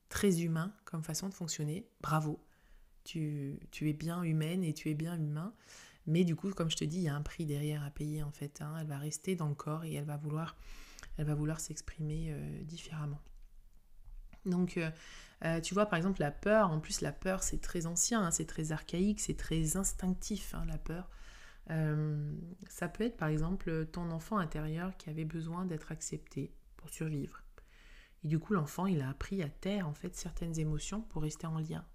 Speaker 1: très humain comme façon de fonctionner. Bravo, tu es bien humaine et tu es bien humain. Mais du coup, comme je te dis, il y a un prix derrière à payer en fait. Elle va rester dans le corps et elle va vouloir s'exprimer différemment. Donc, tu vois, par exemple, la peur, en plus, la peur, c'est très ancien, c'est très archaïque, c'est très instinctif, la peur. Ça peut être, par exemple, ton enfant intérieur qui avait besoin d'être accepté pour survivre. Et du coup, l'enfant, il a appris à taire, en fait, certaines émotions pour rester en lien.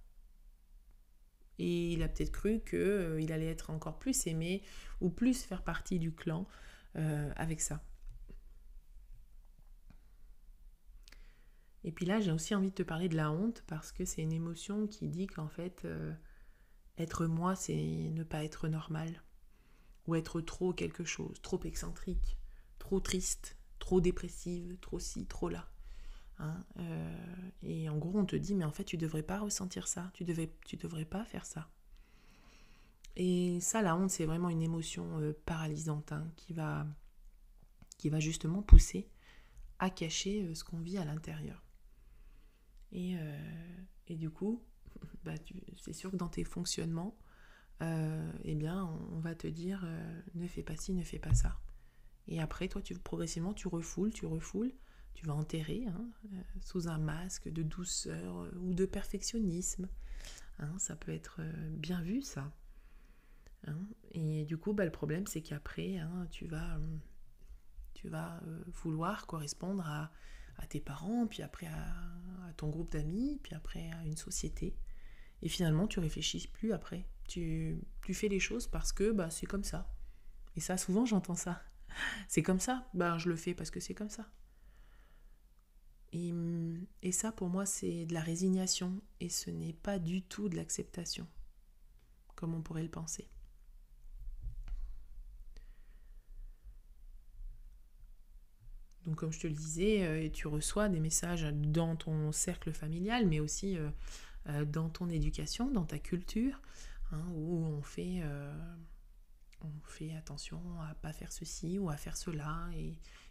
Speaker 1: Et il a peut-être cru qu'il allait être encore plus aimé ou plus faire partie du clan avec ça. Et puis là, j'ai aussi envie de te parler de la honte parce que c'est une émotion qui dit qu'en fait, être moi, c'est ne pas être normal. Ou être trop quelque chose, trop excentrique, trop triste, trop dépressive, trop ci, trop là. Et en gros, on te dit, mais en fait, tu devrais pas ressentir ça, tu devrais pas faire ça. Et ça, la honte, c'est vraiment une émotion paralysante qui va justement pousser à cacher ce qu'on vit à l'intérieur. Et du coup, c'est sûr que dans tes fonctionnements, on va te dire ne fais pas ci, ne fais pas ça. Et après, toi, progressivement, tu refoules, tu vas enterrer sous un masque de douceur ou de perfectionnisme. Ça peut être bien vu, ça. Et du coup, le problème, c'est qu'après, tu vas vouloir correspondre à tes parents, puis après à ton groupe d'amis, puis après à une société. Et finalement, tu réfléchis plus après. Tu fais les choses parce que c'est comme ça. Et ça, souvent, j'entends ça. C'est comme ça, je le fais parce que c'est comme ça. Et ça, pour moi, c'est de la résignation. Et ce n'est pas du tout de l'acceptation, comme on pourrait le penser. Donc, comme je te le disais, tu reçois des messages dans ton cercle familial, mais aussi dans ton éducation, dans ta culture, où on fait attention à pas faire ceci ou à faire cela.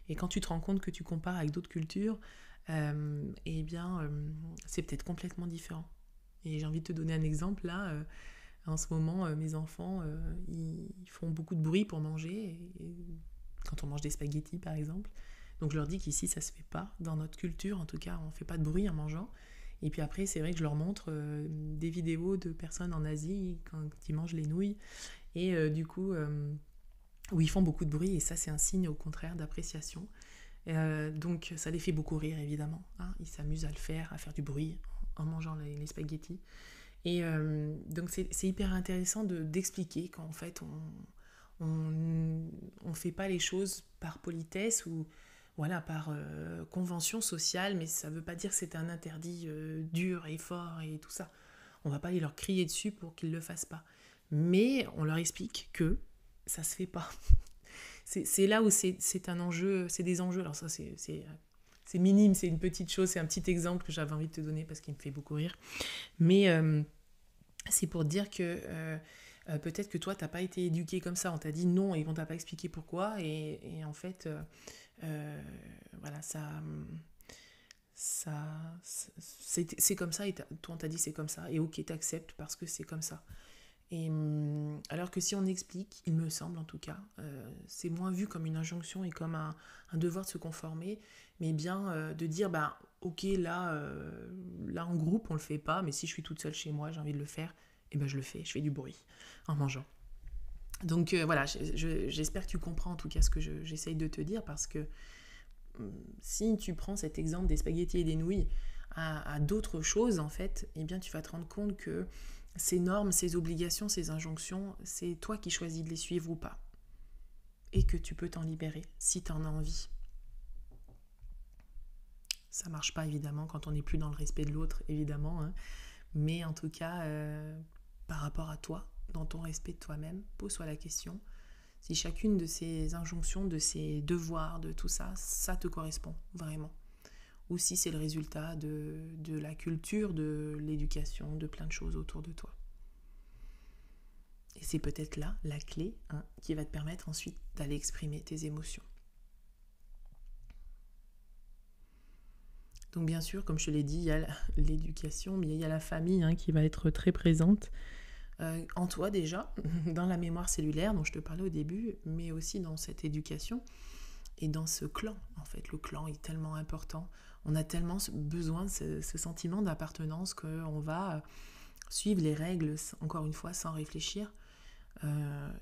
Speaker 1: Et quand tu te rends compte que tu compares avec d'autres cultures, c'est peut-être complètement différent. Et j'ai envie de te donner un exemple là. En ce moment, mes enfants, ils font beaucoup de bruit pour manger, quand on mange des spaghettis par exemple. Donc je leur dis qu'ici ça se fait pas, dans notre culture en tout cas, on fait pas de bruit en mangeant. Et puis après, c'est vrai que je leur montre des vidéos de personnes en Asie quand ils mangent les nouilles. Et où ils font beaucoup de bruit, et ça c'est un signe au contraire d'appréciation. Donc ça les fait beaucoup rire évidemment, hein. Ils s'amusent à le faire, à faire du bruit en mangeant les spaghettis. Et donc c'est hyper intéressant d'expliquer qu'en fait on fait pas les choses par politesse ou voilà, par convention sociale, mais ça veut pas dire que c'est un interdit dur et fort et tout ça. On va pas aller leur crier dessus pour qu'ils le fassent pas. Mais on leur explique que ça se fait pas. C'est là où c'est un enjeu, c'est des enjeux. Alors ça, c'est minime, c'est une petite chose, c'est un petit exemple que j'avais envie de te donner parce qu'il me fait beaucoup rire. Mais c'est pour dire que peut-être que toi, t'as pas été éduqué comme ça. On t'a dit non et on t'a pas expliqué pourquoi. Et en fait, voilà, c'est comme ça. Et toi, on t'a dit c'est comme ça. Et ok, t'acceptes parce que c'est comme ça. Et alors que si on explique, il me semble en tout cas, c'est moins vu comme une injonction et comme un devoir de se conformer, mais bien de dire, bah ok, là en groupe on le fait pas, mais si je suis toute seule chez moi, j'ai envie de le faire, et ben je le fais, je fais du bruit en mangeant. Donc voilà, j'espère que tu comprends en tout cas ce que j'essaye de te dire, parce que si tu prends cet exemple des spaghettis et des nouilles à d'autres choses en fait, eh bien tu vas te rendre compte que ces normes, ces obligations, ces injonctions, c'est toi qui choisis de les suivre ou pas. Et que tu peux t'en libérer si tu en as envie. Ça marche pas évidemment quand on n'est plus dans le respect de l'autre, évidemment. Hein. Mais en tout cas, par rapport à toi, dans ton respect de toi-même, pose-toi la question. Si chacune de ces injonctions, de ces devoirs, de tout ça, ça te correspond vraiment. Ou si c'est le résultat de la culture, de l'éducation, de plein de choses autour de toi. Et c'est peut-être là la clé qui va te permettre ensuite d'aller exprimer tes émotions. Donc bien sûr, comme je te l'ai dit, il y a l'éducation, mais il y a la famille qui va être très présente en toi déjà, dans la mémoire cellulaire dont je te parlais au début, mais aussi dans cette éducation et dans ce clan. En fait, le clan est tellement important. On a tellement besoin de ce sentiment d'appartenance qu'on va suivre les règles, encore une fois, sans réfléchir.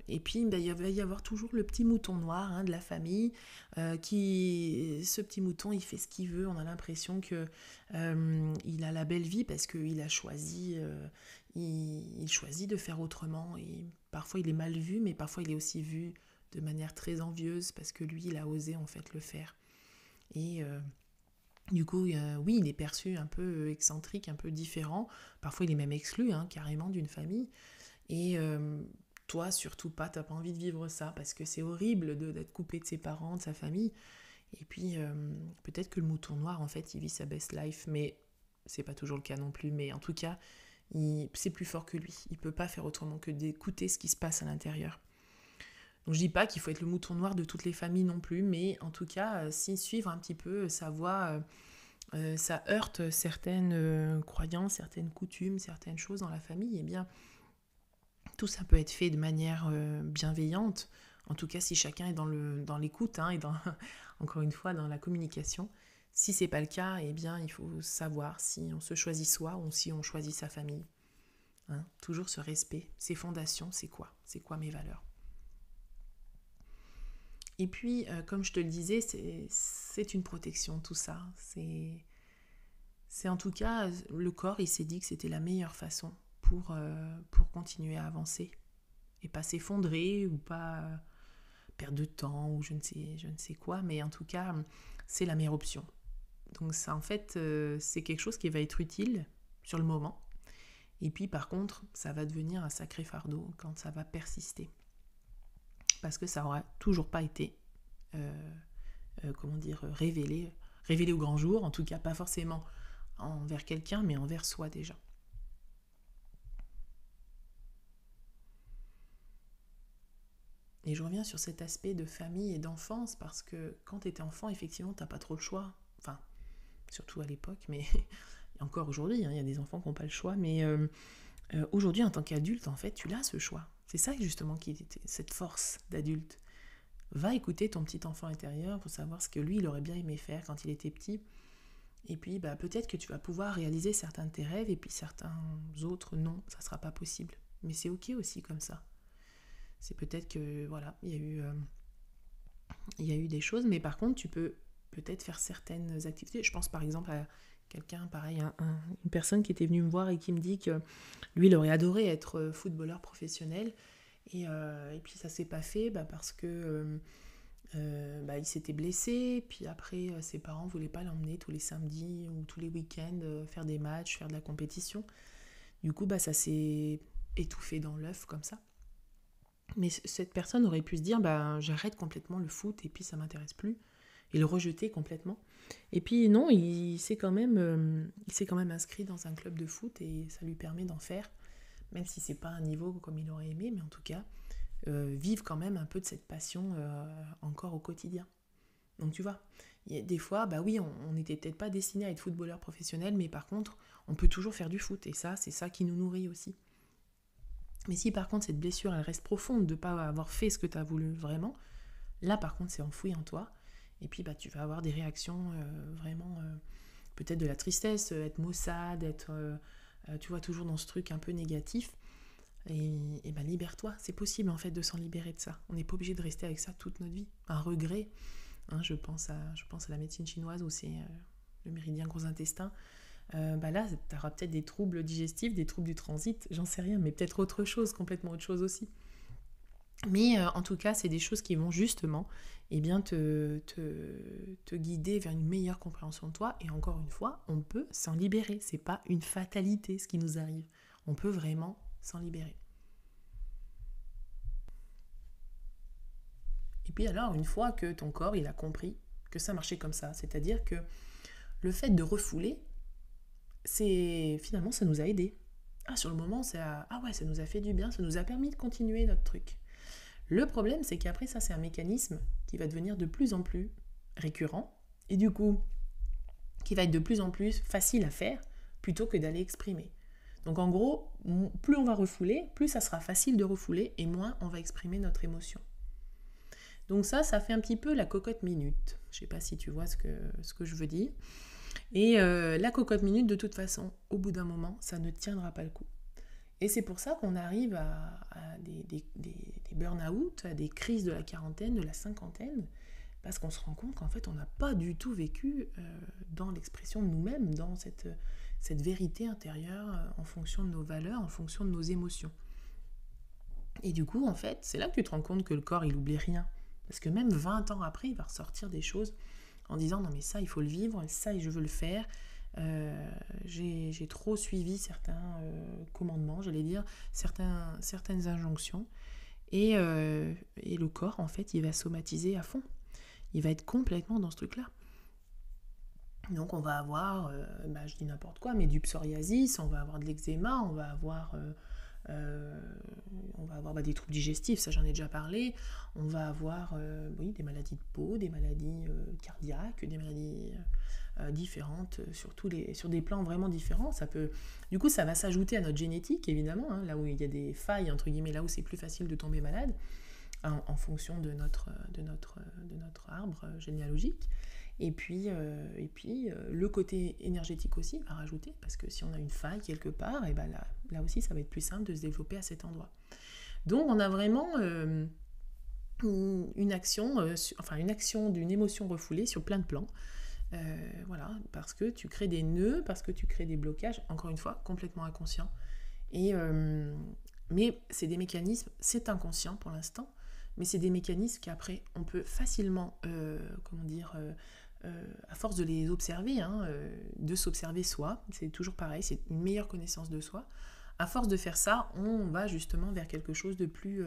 Speaker 1: Et puis, il va y avoir toujours le petit mouton noir de la famille ce petit mouton, il fait ce qu'il veut. On a l'impression que il a la belle vie parce qu'il a choisi, il choisit de faire autrement. Et parfois, il est mal vu, mais parfois, il est aussi vu de manière très envieuse parce que lui, il a osé en fait le faire. Et du coup, oui, il est perçu un peu excentrique, un peu différent. Parfois, il est même exclu carrément d'une famille. Et toi, surtout pas, t'as pas envie de vivre ça parce que c'est horrible d'être coupé de ses parents, de sa famille. Et puis, peut-être que le mouton noir, en fait, il vit sa best life, mais c'est pas toujours le cas non plus. Mais en tout cas, c'est plus fort que lui. Il peut pas faire autrement que d'écouter ce qui se passe à l'intérieur. Donc je dis pas qu'il faut être le mouton noir de toutes les familles non plus, mais en tout cas, si suivre un petit peu sa voie, ça heurte certaines croyances, certaines coutumes, certaines choses dans la famille, eh bien, tout ça peut être fait de manière bienveillante. En tout cas, si chacun est dans l'écoute et encore une fois, dans la communication. Si c'est pas le cas, eh bien, il faut savoir si on se choisit soi ou si on choisit sa famille. Toujours ce respect, ces fondations, c'est quoi? C'est quoi mes valeurs? Et puis, comme je te le disais, c'est une protection, tout ça. C'est en tout cas, le corps, il s'est dit que c'était la meilleure façon pour continuer à avancer. Et pas s'effondrer ou pas perdre de temps ou je ne sais quoi. Mais en tout cas, c'est la meilleure option. Donc ça, en fait, c'est quelque chose qui va être utile sur le moment. Et puis, par contre, ça va devenir un sacré fardeau quand ça va persister. Parce que ça n'aura toujours pas été révélé au grand jour, en tout cas pas forcément envers quelqu'un, mais envers soi déjà. Et je reviens sur cet aspect de famille et d'enfance, parce que quand tu étais enfant, effectivement, tu n'as pas trop le choix. Enfin, surtout à l'époque, mais encore aujourd'hui, hein, il y a des enfants qui n'ont pas le choix, mais aujourd'hui, en tant qu'adulte, en fait, tu l'as ce choix. C'est ça justement qui était cette force d'adulte. Va écouter ton petit enfant intérieur pour savoir ce que lui, il aurait bien aimé faire quand il était petit. Et puis, peut-être que tu vas pouvoir réaliser certains de tes rêves et puis certains autres, non, ça ne sera pas possible. Mais c'est ok aussi comme ça. C'est peut-être que, voilà, il y a eu des choses, mais par contre, tu peux peut-être faire certaines activités. Je pense par exemple à quelqu'un, pareil, une personne qui était venue me voir et qui me dit que lui, il aurait adoré être footballeur professionnel. Et puis ça s'est pas fait parce que il s'était blessé. Puis après, ses parents voulaient pas l'emmener tous les samedis ou tous les week-ends faire des matchs, faire de la compétition. Du coup, ça s'est étouffé dans l'œuf comme ça. Mais cette personne aurait pu se dire j'arrête complètement le foot et puis ça m'intéresse plus, et le rejeter complètement. Et puis non, il s'est quand même inscrit dans un club de foot et ça lui permet d'en faire, même si c'est pas un niveau comme il aurait aimé, mais en tout cas vivre quand même un peu de cette passion encore au quotidien. Donc tu vois, des fois, oui, on n'était peut-être pas destiné à être footballeur professionnel, mais par contre, on peut toujours faire du foot, et ça, c'est ça qui nous nourrit aussi. Mais si par contre cette blessure elle reste profonde de ne pas avoir fait ce que tu as voulu vraiment, là par contre c'est enfoui en toi, et puis tu vas avoir des réactions vraiment, peut-être de la tristesse, être maussade, être tu vois, toujours dans ce truc un peu négatif, et libère-toi, c'est possible en fait de s'en libérer de ça, on n'est pas obligé de rester avec ça toute notre vie, un regret, hein, je pense à la médecine chinoise où c'est le méridien gros intestin. Là, tu auras peut-être des troubles digestifs, des troubles du transit, j'en sais rien, mais peut-être autre chose, complètement autre chose aussi. Mais en tout cas, c'est des choses qui vont justement te guider vers une meilleure compréhension de toi. Et encore une fois, on peut s'en libérer. C'est pas une fatalité ce qui nous arrive. On peut vraiment s'en libérer. Et puis alors, une fois que ton corps il a compris que ça marchait comme ça, c'est-à-dire que le fait de refouler, finalement ça nous a aidés. Sur le moment, ça nous a fait du bien, ça nous a permis de continuer notre truc. Le problème, c'est qu'après ça, c'est un mécanisme qui va devenir de plus en plus récurrent et du coup, qui va être de plus en plus facile à faire plutôt que d'aller exprimer. Donc en gros, plus on va refouler, plus ça sera facile de refouler et moins on va exprimer notre émotion. Donc ça fait un petit peu la cocotte minute. Je ne sais pas si tu vois ce que je veux dire. Et la cocotte minute, de toute façon, au bout d'un moment, ça ne tiendra pas le coup. Et c'est pour ça qu'on arrive à des burn-out, à des crises de la quarantaine, de la cinquantaine, parce qu'on se rend compte qu'en fait, on n'a pas du tout vécu dans l'expression de nous-mêmes, dans cette vérité intérieure, en fonction de nos valeurs, en fonction de nos émotions. Et du coup, en fait, c'est là que tu te rends compte que le corps, il n'oublie rien. Parce que même 20 ans après, il va ressortir des choses en disant « Non mais ça, il faut le vivre, ça, je veux le faire. J'ai trop suivi certains commandements, j'allais dire, certaines injonctions. » Et le corps, en fait, il va somatiser à fond. Il va être complètement dans ce truc-là. Donc on va avoir, je dis n'importe quoi, mais du psoriasis, on va avoir de l'eczéma, on va avoir des troubles digestifs, ça j'en ai déjà parlé, on va avoir des maladies de peau, des maladies cardiaques, des maladies différentes, sur des plans vraiment différents. Du coup ça va s'ajouter à notre génétique évidemment, hein, là où il y a des failles entre guillemets, là où c'est plus facile de tomber malade en fonction de notre arbre généalogique. Et puis le côté énergétique aussi va rajouter, parce que si on a une faille quelque part, et là aussi ça va être plus simple de se développer à cet endroit. Donc on a vraiment une action d'une émotion refoulée sur plein de plans. Parce que tu crées des nœuds, parce que tu crées des blocages, encore une fois, complètement inconscients. Mais c'est des mécanismes, c'est inconscient pour l'instant, mais c'est des mécanismes qu'après on peut facilement, à force de les observer, de s'observer soi, c'est toujours pareil, c'est une meilleure connaissance de soi. À force de faire ça, on va justement vers quelque chose de plus,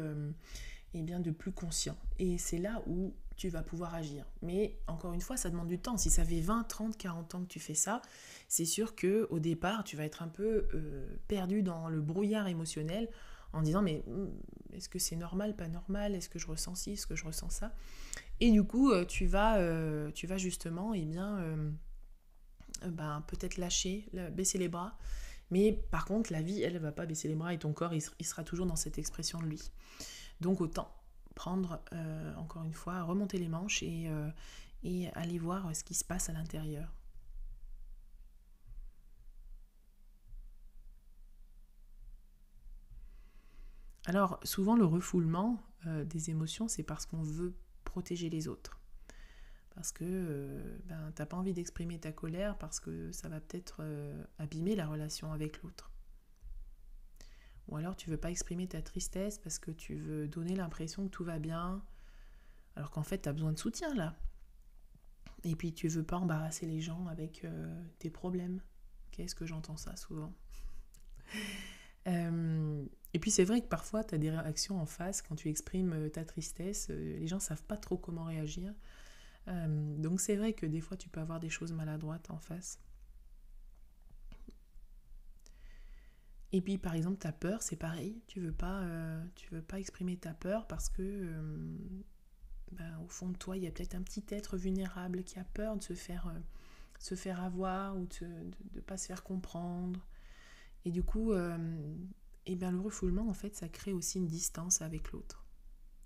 Speaker 1: de plus conscient. Et c'est là où tu vas pouvoir agir. Mais encore une fois, ça demande du temps. Si ça fait 20, 30, 40 ans que tu fais ça, c'est sûr qu'au départ, tu vas être un peu perdu dans le brouillard émotionnel en disant mais est-ce que c'est normal, pas normal, est-ce que je ressens ci, est-ce que je ressens ça. Et du coup, tu vas justement peut-être lâcher, baisser les bras. Mais par contre, la vie, elle ne va pas baisser les bras et ton corps, il sera toujours dans cette expression de lui. Donc autant prendre, encore une fois, remonter les manches et aller voir ce qui se passe à l'intérieur. Alors, souvent, le refoulement des émotions, c'est parce qu'on veut protéger les autres. Parce que t'as pas envie d'exprimer ta colère parce que ça va peut-être abîmer la relation avec l'autre. Ou alors tu veux pas exprimer ta tristesse parce que tu veux donner l'impression que tout va bien, alors qu'en fait tu as besoin de soutien là. Et puis tu veux pas embarrasser les gens avec tes problèmes. Qu'est-ce que j'entends ça souvent. Et puis c'est vrai que parfois tu as des réactions en face quand tu exprimes ta tristesse, les gens savent pas trop comment réagir. Donc c'est vrai que des fois tu peux avoir des choses maladroites en face. Et puis par exemple ta peur, c'est pareil, tu veux pas exprimer ta peur parce que au fond de toi il y a peut-être un petit être vulnérable qui a peur de se faire avoir ou de pas se faire comprendre. Et du coup le refoulement en fait ça crée aussi une distance avec l'autre.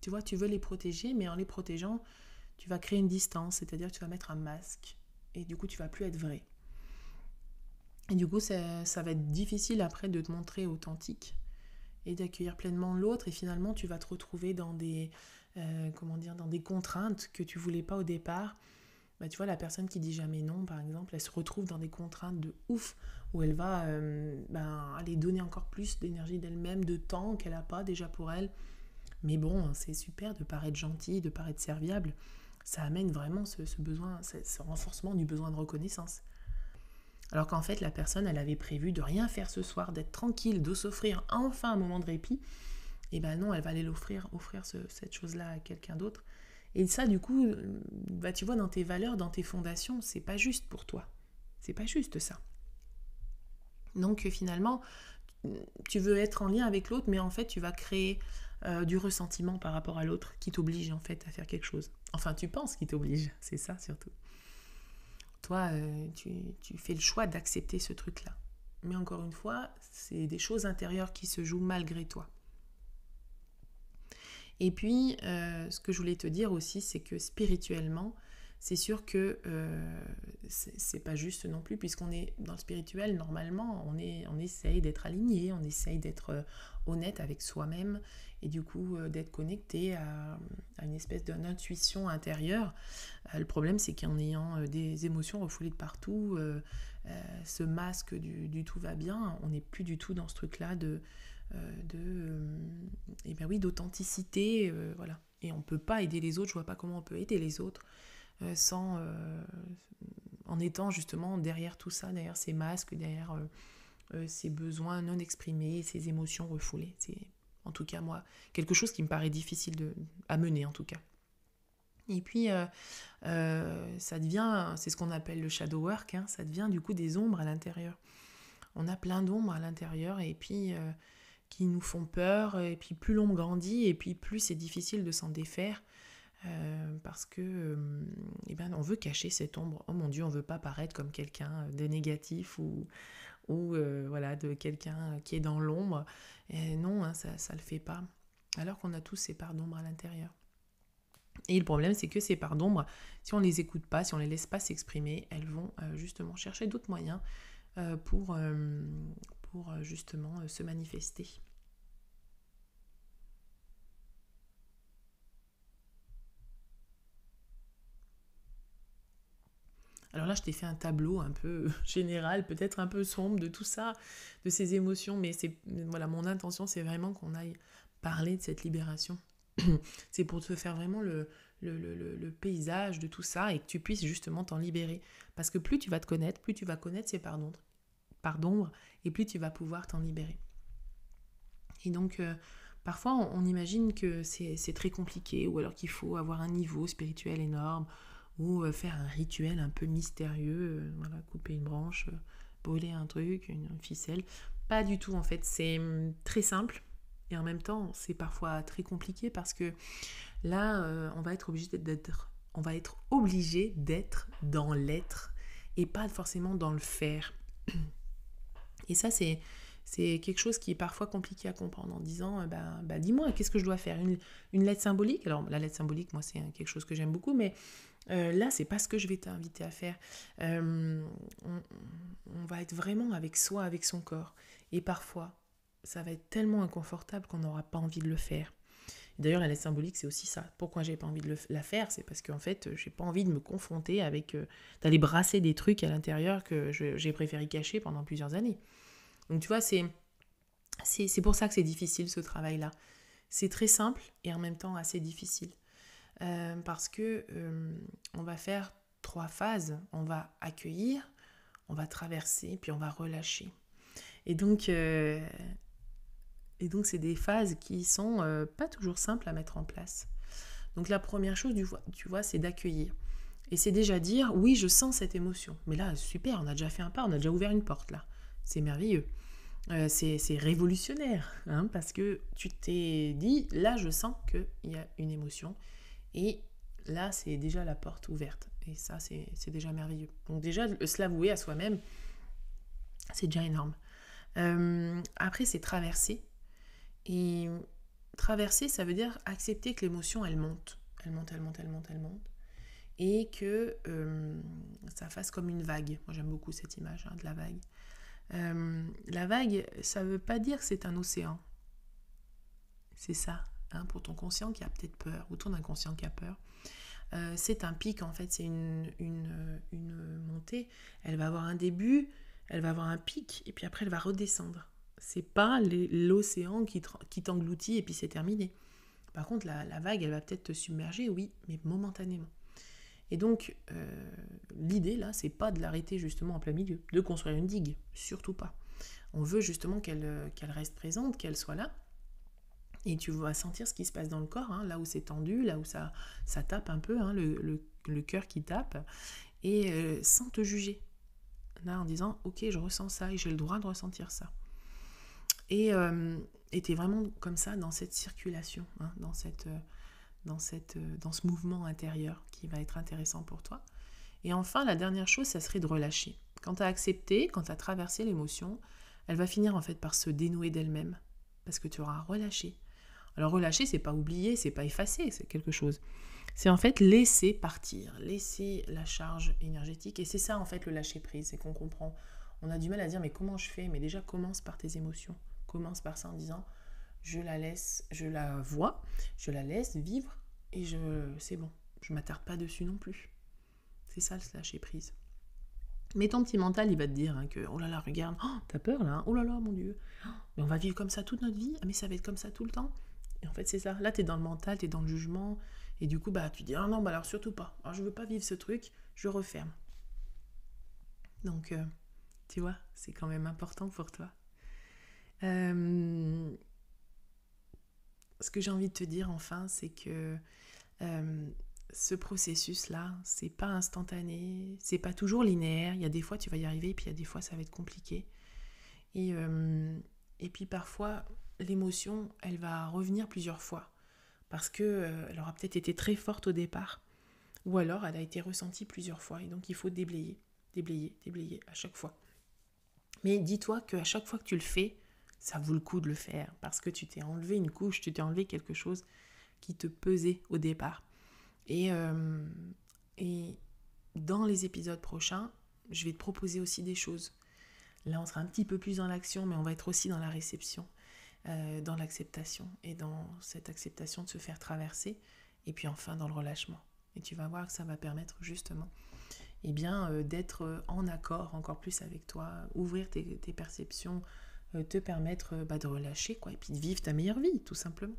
Speaker 1: Tu vois, tu veux les protéger, mais en les protégeant tu vas créer une distance, c'est-à-dire que tu vas mettre un masque et du coup tu vas plus être vrai. Et du coup ça va être difficile après de te montrer authentique et d'accueillir pleinement l'autre, et finalement tu vas te retrouver dans des contraintes que tu voulais pas au départ. Tu vois, la personne qui dit jamais non par exemple, elle se retrouve dans des contraintes de ouf où elle va aller donner encore plus d'énergie d'elle-même, de temps qu'elle a pas déjà pour elle. Mais bon, c'est super de paraître gentil, de paraître serviable. Ça amène vraiment ce besoin, ce renforcement du besoin de reconnaissance. Alors qu'en fait, la personne, elle avait prévu de rien faire ce soir, d'être tranquille, de s'offrir enfin un moment de répit. Et non, elle va aller offrir cette chose-là à quelqu'un d'autre. Et ça, du coup, tu vois, dans tes valeurs, dans tes fondations, c'est pas juste pour toi. C'est pas juste ça. Donc finalement, tu veux être en lien avec l'autre, mais en fait, tu vas créer du ressentiment par rapport à l'autre qui t'oblige en fait à faire quelque chose. Enfin, tu penses qu'il t'oblige, c'est ça surtout. Toi, tu fais le choix d'accepter ce truc-là. Mais encore une fois, c'est des choses intérieures qui se jouent malgré toi. Et puis, ce que je voulais te dire aussi, c'est que spirituellement, c'est sûr que c'est pas juste non plus, puisqu'on est dans le spirituel, normalement, on essaye d'être aligné, on essaye d'être honnête avec soi-même, et du coup d'être connecté à une espèce d'intuition intérieure. Le problème, c'est qu'en ayant des émotions refoulées de partout, ce masque du tout va bien, on n'est plus du tout dans ce truc-là d'authenticité, voilà. Et on peut pas aider les autres, je vois pas comment on peut aider les autres en étant justement derrière tout ça, derrière ces masques, derrière ces besoins non exprimés, ces émotions refoulées. C'est en tout cas moi quelque chose qui me paraît difficile à mener en tout cas. Et puis ça devient, c'est ce qu'on appelle le shadow work, ça devient du coup des ombres à l'intérieur. On a plein d'ombres à l'intérieur et puis qui nous font peur, et puis plus l'ombre grandit et puis plus c'est difficile de s'en défaire. Parce que on veut cacher cette ombre. Oh mon Dieu, on veut pas paraître comme quelqu'un de négatif ou de quelqu'un qui est dans l'ombre. Et non, ça le fait pas. Alors qu'on a tous ces parts d'ombre à l'intérieur. Et le problème, c'est que ces parts d'ombre, si on les écoute pas, si on les laisse pas s'exprimer, elles vont justement chercher d'autres moyens pour justement se manifester. Alors là, je t'ai fait un tableau un peu général, peut-être un peu sombre de tout ça, de ces émotions, mais mon intention, c'est vraiment qu'on aille parler de cette libération. C'est pour te faire vraiment le paysage de tout ça et que tu puisses justement t'en libérer. Parce que plus tu vas te connaître, plus tu vas connaître ces parts d'ombre, et plus tu vas pouvoir t'en libérer. Et donc, parfois, on imagine que c'est très compliqué, ou alors qu'il faut avoir un niveau spirituel énorme, ou faire un rituel un peu mystérieux, couper une branche, brûler un truc, une ficelle. Pas du tout en fait, c'est très simple et en même temps c'est parfois très compliqué parce que là on va être obligé d'être dans l'être et pas forcément dans le faire. Et ça, c'est quelque chose qui est parfois compliqué à comprendre en disant dis-moi, qu'est-ce que je dois faire, une lettre symbolique. Alors, la lettre symbolique, moi, c'est quelque chose que j'aime beaucoup, mais là, c'est pas ce que je vais t'inviter à faire. On va être vraiment avec soi, avec son corps. Et parfois, ça va être tellement inconfortable qu'on n'aura pas envie de le faire. D'ailleurs, la lettre symbolique, c'est aussi ça. Pourquoi j'ai pas envie de la faire? C'est parce qu'en fait, j'ai pas envie de me confronter avec... d'aller brasser des trucs à l'intérieur que j'ai préféré cacher pendant plusieurs années. Donc tu vois, c'est pour ça que c'est difficile ce travail-là. C'est très simple et en même temps assez difficile. Parce que on va faire 3 phases. On va accueillir, on va traverser, puis on va relâcher. Et donc c'est des phases qui sont pas toujours simples à mettre en place. Donc la première chose, tu vois, c'est d'accueillir. Et c'est déjà dire, oui, je sens cette émotion. Mais là, super, on a déjà fait un pas, on a déjà ouvert une porte là. C'est merveilleux. C'est révolutionnaire, hein, parce que tu t'es dit, là, je sens qu'il y a une émotion. Et là, c'est déjà la porte ouverte. Et ça, c'est déjà merveilleux. Donc déjà, se l'avouer à soi-même, c'est déjà énorme. Après, c'est traverser. Et traverser, ça veut dire accepter que l'émotion, elle monte. Elle monte. Et que ça fasse comme une vague. Moi, j'aime beaucoup cette image de la vague. La vague, ça ne veut pas dire que c'est un océan. C'est ça, hein, pour ton conscient qui a peut-être peur, ou ton inconscient qui a peur. C'est un pic, en fait, c'est une montée. Elle va avoir un début, elle va avoir un pic, et puis après, elle va redescendre. C'est pas l'océan qui t'engloutit et puis c'est terminé. Par contre, la vague, elle va peut-être te submerger, oui, mais momentanément. Et donc, l'idée, là, c'est pas de l'arrêter justement en plein milieu, de construire une digue, surtout pas. On veut justement qu'elle reste présente, qu'elle soit là, et tu vas sentir ce qui se passe dans le corps, hein, là où c'est tendu, là où ça tape un peu, hein, le cœur qui tape, et sans te juger. Là, en disant, ok, je ressens ça, et j'ai le droit de ressentir ça. Et tu es vraiment comme ça, dans cette circulation, hein, dans ce mouvement intérieur qui va être intéressant pour toi. Et enfin, la dernière chose, ça serait de relâcher. Quand tu as accepté, quand tu as traversé l'émotion, elle va finir en fait par se dénouer d'elle-même, parce que tu auras relâché. Alors relâcher, c'est pas oublier, c'est pas effacer, c'est quelque chose. C'est en fait laisser partir, laisser la charge énergétique. Et c'est ça en fait le lâcher prise, c'est qu'on comprend. On a du mal à dire mais comment je fais? Mais déjà commence par tes émotions. Commence par ça en disant je la laisse, je la vois, je la laisse vivre et c'est bon, je m'attarde pas dessus non plus. C'est ça le lâcher prise. Mais ton petit mental, il va te dire hein, que oh là là, regarde, oh, t'as peur là, oh là là, mon Dieu, mais on va vivre comme ça toute notre vie, mais ça va être comme ça tout le temps. Et en fait, c'est ça. Là, t'es dans le mental, t'es dans le jugement, et du coup, tu dis ah non, alors surtout pas. Alors je veux pas vivre ce truc, je referme. Donc, tu vois, c'est quand même important pour toi. Ce que j'ai envie de te dire enfin, c'est que ce processus-là, c'est pas instantané, c'est pas toujours linéaire. Il y a des fois tu vas y arriver, puis il y a des fois ça va être compliqué. Et puis parfois, l'émotion, elle va revenir plusieurs fois parce que elle aura peut-être été très forte au départ, ou alors elle a été ressentie plusieurs fois. Et donc il faut déblayer à chaque fois. Mais dis-toi qu'à chaque fois que tu le fais, ça vaut le coup de le faire parce que tu t'es enlevé une couche, tu t'es enlevé quelque chose qui te pesait au départ. Et dans les épisodes prochains, je vais te proposer aussi des choses. Là, on sera un petit peu plus dans l'action, mais on va être aussi dans la réception, dans l'acceptation et dans cette acceptation de se faire traverser, et puis enfin dans le relâchement. Et tu vas voir que ça va permettre justement d'être en accord encore plus avec toi, ouvrir tes perceptions, te permettre de relâcher, quoi, et puis de vivre ta meilleure vie, tout simplement.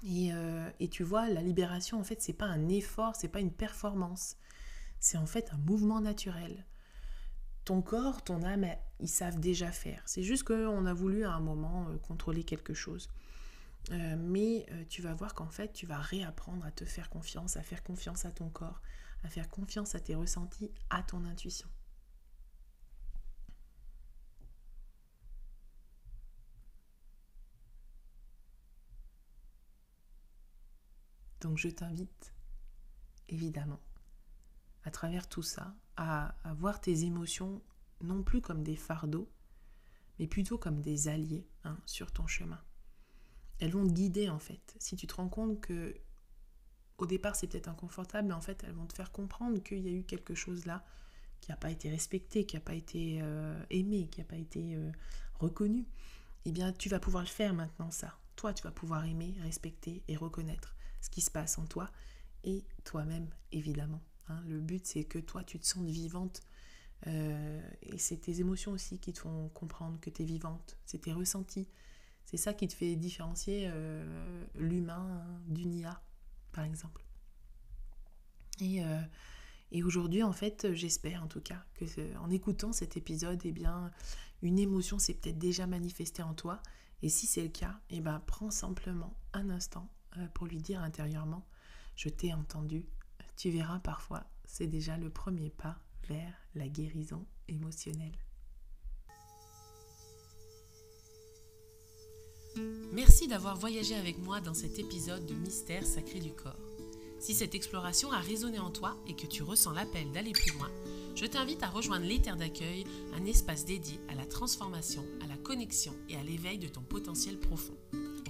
Speaker 1: Et tu vois, la libération, en fait, c'est pas un effort, c'est pas une performance. C'est en fait un mouvement naturel. Ton corps, ton âme, ils savent déjà faire. C'est juste qu'on a voulu à un moment contrôler quelque chose. Mais tu vas voir qu'en fait, tu vas réapprendre à te faire confiance, à faire confiance à ton corps, à faire confiance à tes ressentis, à ton intuition. Donc je t'invite, évidemment, à travers tout ça, à voir tes émotions non plus comme des fardeaux, mais plutôt comme des alliés sur ton chemin. Elles vont te guider en fait. Si tu te rends compte que au départ c'est peut-être inconfortable, mais en fait elles vont te faire comprendre qu'il y a eu quelque chose là qui n'a pas été respecté, qui n'a pas été aimé, qui n'a pas été reconnu, eh bien tu vas pouvoir le faire maintenant ça. Toi tu vas pouvoir aimer, respecter et reconnaître ce qui se passe en toi et toi-même évidemment. Le but c'est que toi tu te sentes vivante et c'est tes émotions aussi qui te font comprendre que tu es vivante, c'est tes ressentis. C'est ça qui te fait différencier l'humain d'une IA par exemple. Et aujourd'hui, en fait, j'espère en tout cas que en écoutant cet épisode, eh bien, une émotion s'est peut-être déjà manifestée en toi. Et si c'est le cas, eh ben, prends simplement un instant pour lui dire intérieurement « Je t'ai entendu ». Tu verras parfois, c'est déjà le premier pas vers la guérison émotionnelle.
Speaker 2: Merci d'avoir voyagé avec moi dans cet épisode de Mystère sacré du corps. Si cette exploration a résonné en toi et que tu ressens l'appel d'aller plus loin, je t'invite à rejoindre les terres d'accueil, un espace dédié à la transformation, à la connexion et à l'éveil de ton potentiel profond.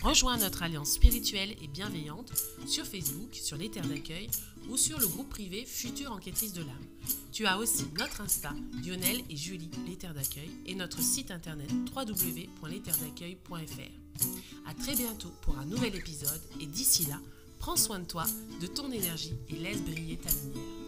Speaker 2: Rejoins notre alliance spirituelle et bienveillante sur Facebook, sur les terres d'accueil ou sur le groupe privé Future Enquêtrice de l'âme. Tu as aussi notre Insta, Lionel et Julie, les terres d'accueil, et notre site internet www.lesterresdaccueil.fr. À très bientôt pour un nouvel épisode et d'ici là, prends soin de toi, de ton énergie et laisse briller ta lumière.